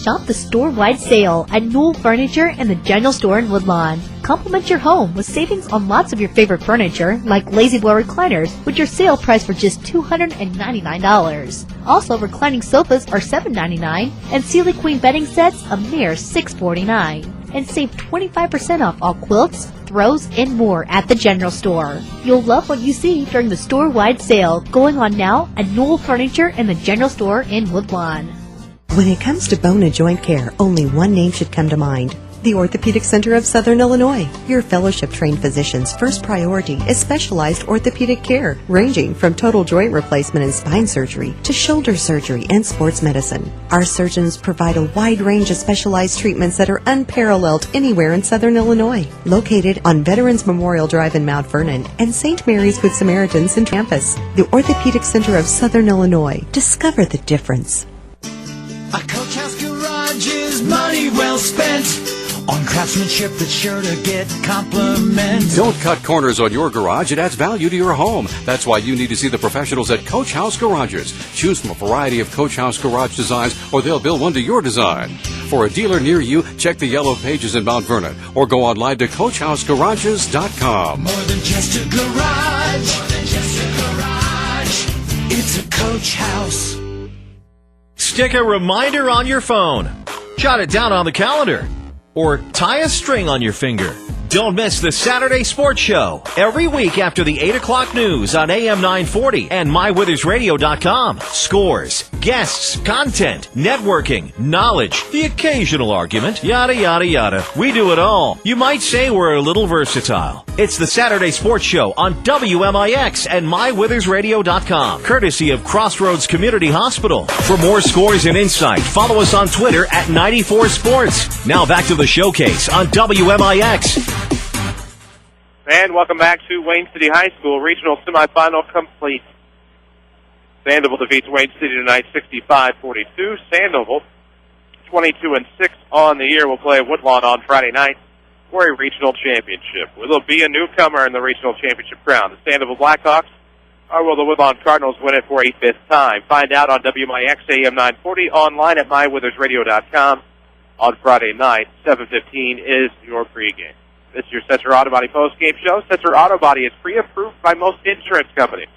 Shop the store-wide sale at Newell Furniture and the General Store in Woodlawn. Complement your home with savings on lots of your favorite furniture, like La-Z-Boy recliners, which are sale priced for just $299. Also, reclining sofas are $799, and Sealy Queen bedding sets a mere $649. and save 25% off all quilts, throws, and more at the general store. You'll love what you see during the store-wide sale going on now at Newell Furniture in the general store in Woodlawn. When it comes to bone and joint care, only one name should come to mind. The Orthopedic Center of Southern Illinois. Your fellowship-trained physician's first priority is specialized orthopedic care, ranging from total joint replacement and spine surgery to shoulder surgery and sports medicine. Our surgeons provide a wide range of specialized treatments that are unparalleled anywhere in Southern Illinois. Located on Veterans Memorial Drive in Mount Vernon and St. Mary's Good Samaritans in campus, the Orthopedic Center of Southern Illinois. Discover the difference. A Coach House Garage is money well spent on craftsmanship that's sure to get compliments. Don't cut corners on your garage. It adds value to your home. That's why you need to see the professionals at Coach House Garages. Choose from a variety of Coach House garage designs, or they'll build one to your design. For a dealer near you, check the yellow pages in Mount Vernon, or go online to CoachHouseGarages.com. More than just a garage. More than just a garage. It's a Coach House. Stick a reminder on your phone. Jot it down on the calendar. Or tie a string on your finger. Don't miss the Saturday Sports Show every week after the 8 o'clock news on AM 940 and MyWithersRadio.com. Scores, guests, content, networking, knowledge, the occasional argument, yada, yada, yada. We do it all. You might say we're a little versatile. It's the Saturday Sports Show on WMIX and MyWithersRadio.com, courtesy of Crossroads Community Hospital. For more scores and insight, follow us on Twitter at 94 Sports. Now back to the showcase on WMIX. And welcome back to Wayne City High School. Regional semifinal complete. Sandoval defeats Wayne City tonight 65-42. Sandoval, 22-6 on the year, will play Woodlawn on Friday night for a regional championship. Will there be a newcomer in the regional championship crown? The Sandoval Blackhawks, or will the Woodlawn Cardinals win it for a fifth time? Find out on WMIX AM 940, online at MyWithersRadio.com on Friday night. 7:15 is your pregame. This is your Setzer Auto Body postgame show. Setzer Auto Body is pre-approved by most insurance companies.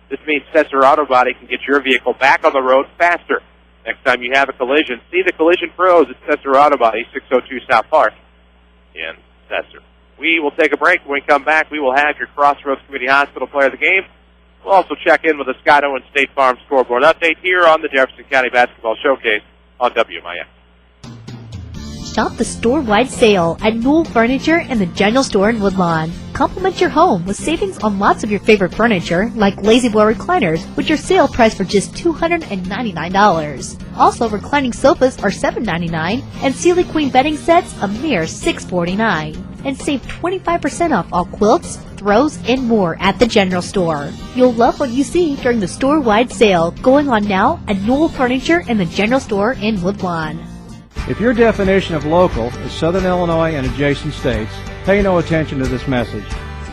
This means Setzer Auto Body can get your vehicle back on the road faster. Next time you have a collision, see the collision pros at Setzer Auto Body, 602 South Park in Setzer. We will take a break. When we come back, we will have your Crossroads Community Hospital player of the game. We'll also check in with the Scotto and State Farm scoreboard update here on the Jefferson County Basketball Showcase on WMIX. Shop the store-wide sale at Newell Furniture in the general store in Woodlawn. Complement your home with savings on lots of your favorite furniture, like Lazy Boy recliners, which are sale priced for just $299. Also, reclining sofas are $7.99, and Sealy Queen bedding sets a mere $6.49. And save 25% off all quilts, throws, and more at the general store. You'll love what you see during the store-wide sale going on now at Newell Furniture in the general store in Woodlawn. If your definition of local is Southern Illinois and adjacent states, pay no attention to this message.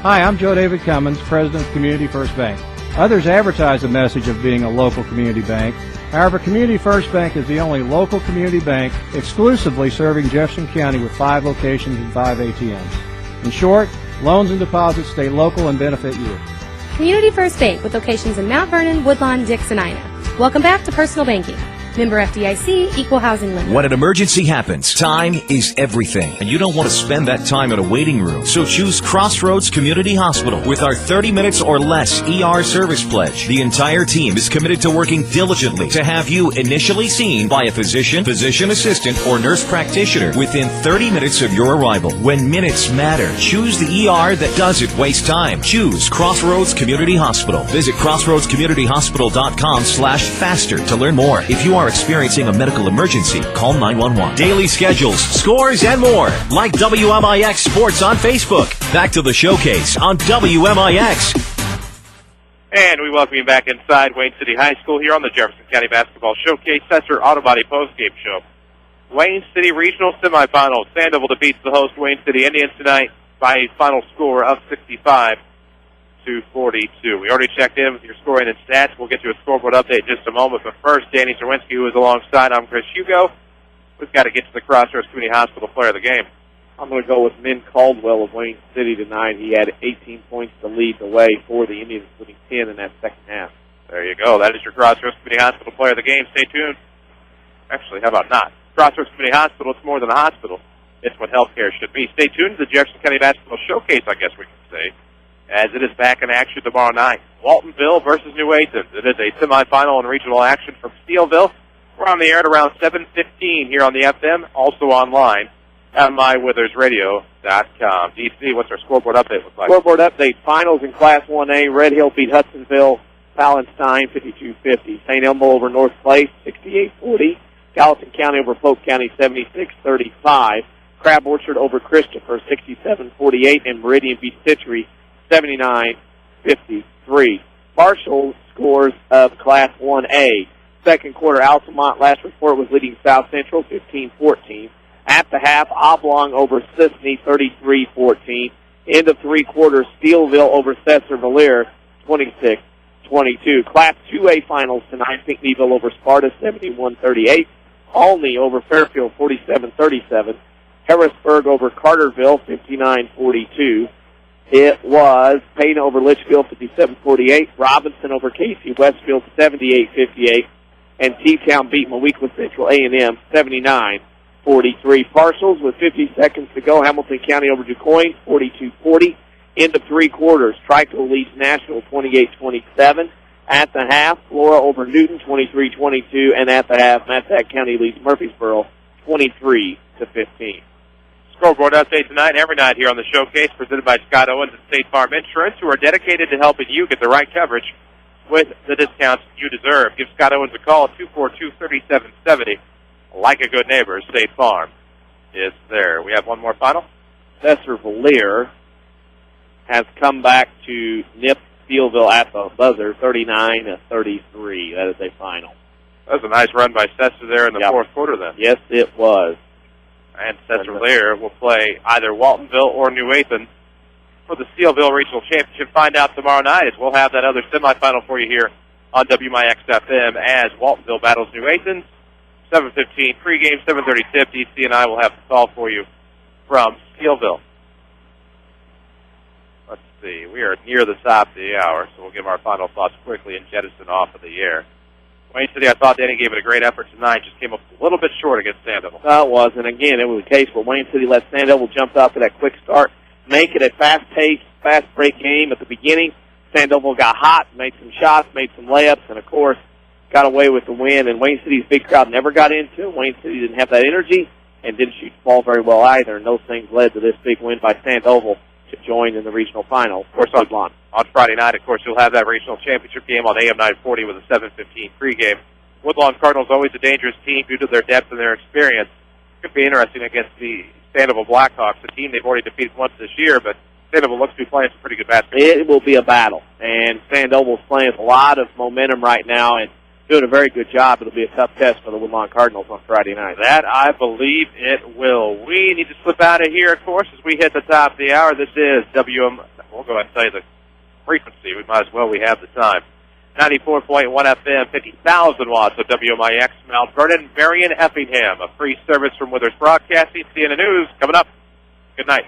Hi, I'm Joe David Cummins, President of Community First Bank. Others advertise the message of being a local community bank. However, Community First Bank is the only local community bank exclusively serving Jefferson County with 5 locations and 5 ATMs. In short, loans and deposits stay local and benefit you. Community First Bank with locations in Mount Vernon, Woodlawn, Dix, and Ina. Welcome back to Personal Banking. Member FDIC, Equal Housing Lender. When an emergency happens, time is everything, and you don't want to spend that time in a waiting room. So choose Crossroads Community Hospital with our 30 minutes or less ER service pledge. The entire team is committed to working diligently to have you initially seen by a physician, physician assistant, or nurse practitioner within 30 minutes of your arrival. When minutes matter, choose the ER that doesn't waste time. Choose Crossroads Community Hospital. Visit crossroadscommunityhospital.com/faster to learn more. If you are experiencing a medical emergency, call 911. Daily schedules, scores, and more. Like WMIX Sports on Facebook. Back to the showcase on WMIX. And we welcome you back inside Wayne City High School here on the Jefferson County Basketball Showcase Setzer Auto Body postgame show. Wayne City Regional Semifinals. Sandoval defeats the host Wayne City Indians tonight by a final score of 65-42. We already checked in with your scoring and stats. We'll get to a scoreboard update in just a moment. But first, Danny Czerwinski, who is alongside. I'm Chris Hugo. We've got to get to the Crossroads Community Hospital player of the game. I'm going to go with Min Caldwell of Wayne City tonight. He had 18 points to lead the way for the Indians, including 10 in that second half. There you go. That is your Crossroads Community Hospital player of the game. Stay tuned. Actually, how about not? Crossroads Community Hospital, it's more than a hospital. It's what healthcare should be. Stay tuned to the Jefferson County Basketball Showcase, I guess we can say, as it is back in action tomorrow night. Waltonville versus New Athens. It is a semifinal and regional action from Steelville. We're on the air at around 7:15 here on the FM, also online at mywithersradio.com. DC, what's our scoreboard update look like? Scoreboard update, finals in Class 1A. Red Hill beat Hudsonville, Palestine 52-50. St. Elmo over North Place 68-40. Gallatin County over Polk County 76-35. Crab Orchard over Christopher 67-48. And Meridian beat Titchery 79-53. Partial scores of Class 1A. Second quarter, Altamont, last report, was leading South Central 15-14. At the half, Oblong over Sisney 33-14. End of three quarters, Steelville over Cesar-Valere 26-22. Class 2A finals tonight, Pinckneyville over Sparta 71-38. Olney over Fairfield 47-37. Harrisburg over Carterville 59-42. It was Payne over Litchfield 57-48. Robinson over Casey Westfield 78-58. And T-Town beat Moweaqua Central A&M 79-43. Partials with 50 seconds to go. Hamilton County over DuQuoin 42-40. End of three quarters. Trico leads Nashville 28-27. At the half, Flora over Newton 23-22. And at the half, Massac County leads Murfreesboro 23-15. Scoreboard update tonight, every night here on the Showcase, presented by Scott Owens and State Farm Insurance, who are dedicated to helping you get the right coverage with the discounts you deserve. Give Scott Owens a call at 242-3770. Like a good neighbor, State Farm is there. We have one more final. Cesar-Valere has come back to nip Steelville at the buzzer, 39-33. That is a final. That was a nice run by Cesar there in the fourth quarter then. Yes, it was. And Cesar-Valere will play either Waltonville or New Athens for the Steelville Regional Championship. Find out tomorrow night, as we'll have that other semifinal for you here on WMIX FM as Waltonville battles New Athens. 7:15 pregame, 7:30 tip. DC and I will have the call for you from Steelville. Let's see. We are near the top of the hour, so we'll give our final thoughts quickly and jettison off of the air. Wayne City, I thought Danny gave it a great effort tonight. Just came up a little bit short against Sandoval. It was, and again, it was a case where Wayne City let Sandoval jump out to that quick start, make it a fast-paced, fast-break game at the beginning. Sandoval got hot, made some shots, made some layups, and, of course, got away with the win. And Wayne City's big crowd never got into it. Wayne City didn't have that energy and didn't shoot the ball very well either, and those things led to this big win by Sandoval to join in the regional final. Of course, on Friday night, of course, you'll have that regional championship game on AM 940 with a 7:15 pregame. Woodlawn Cardinals always a dangerous team due to their depth and their experience. Could be interesting against the Sandoval Blackhawks, a team they've already defeated once this year, but Sandoval looks to be playing some pretty good basketball. It will be a battle, and Sandoval's playing with a lot of momentum right now and doing a very good job. It'll be a tough test for the Woodlawn Cardinals on Friday night. That, I believe it will. We need to slip out of here, of course, as we hit the top of the hour. This is we'll go ahead and tell you the frequency. We might as well. We have the time. 94.1 FM, 50,000 watts of WMIX, Mount Vernon, Marion, Effingham. A free service from Withers Broadcasting. See you in the news coming up. Good night.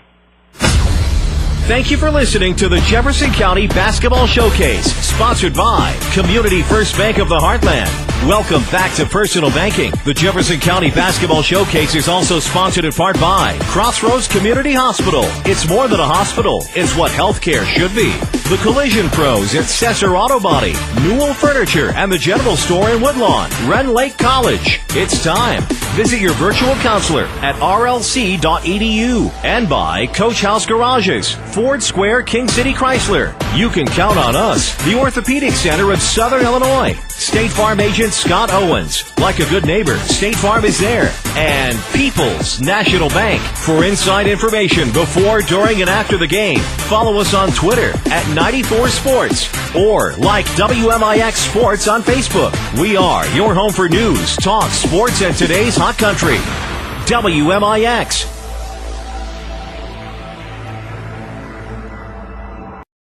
Thank you for listening to the Jefferson County Basketball Showcase, sponsored by Community First Bank of the Heartland. Welcome back to Personal Banking. The Jefferson County Basketball Showcase is also sponsored in part by Crossroads Community Hospital. It's more than a hospital. It's what healthcare should be. The Collision Pros at Cesar Auto Body, Newell Furniture, and the General Store in Woodlawn, Ren Lake College. It's time. Visit your virtual counselor at rlc.edu. And by Coach House Garages, Ford Square, King City Chrysler. You can count on us, the Orthopedic Center of Southern Illinois. State Farm agent Scott Owens. Like a good neighbor, State Farm is there. And People's National Bank. For inside information before, during, and after the game, follow us on Twitter at 94 Sports or like WMIX Sports on Facebook. We are your home for news, talk, sports, and today's hot country. WMIX.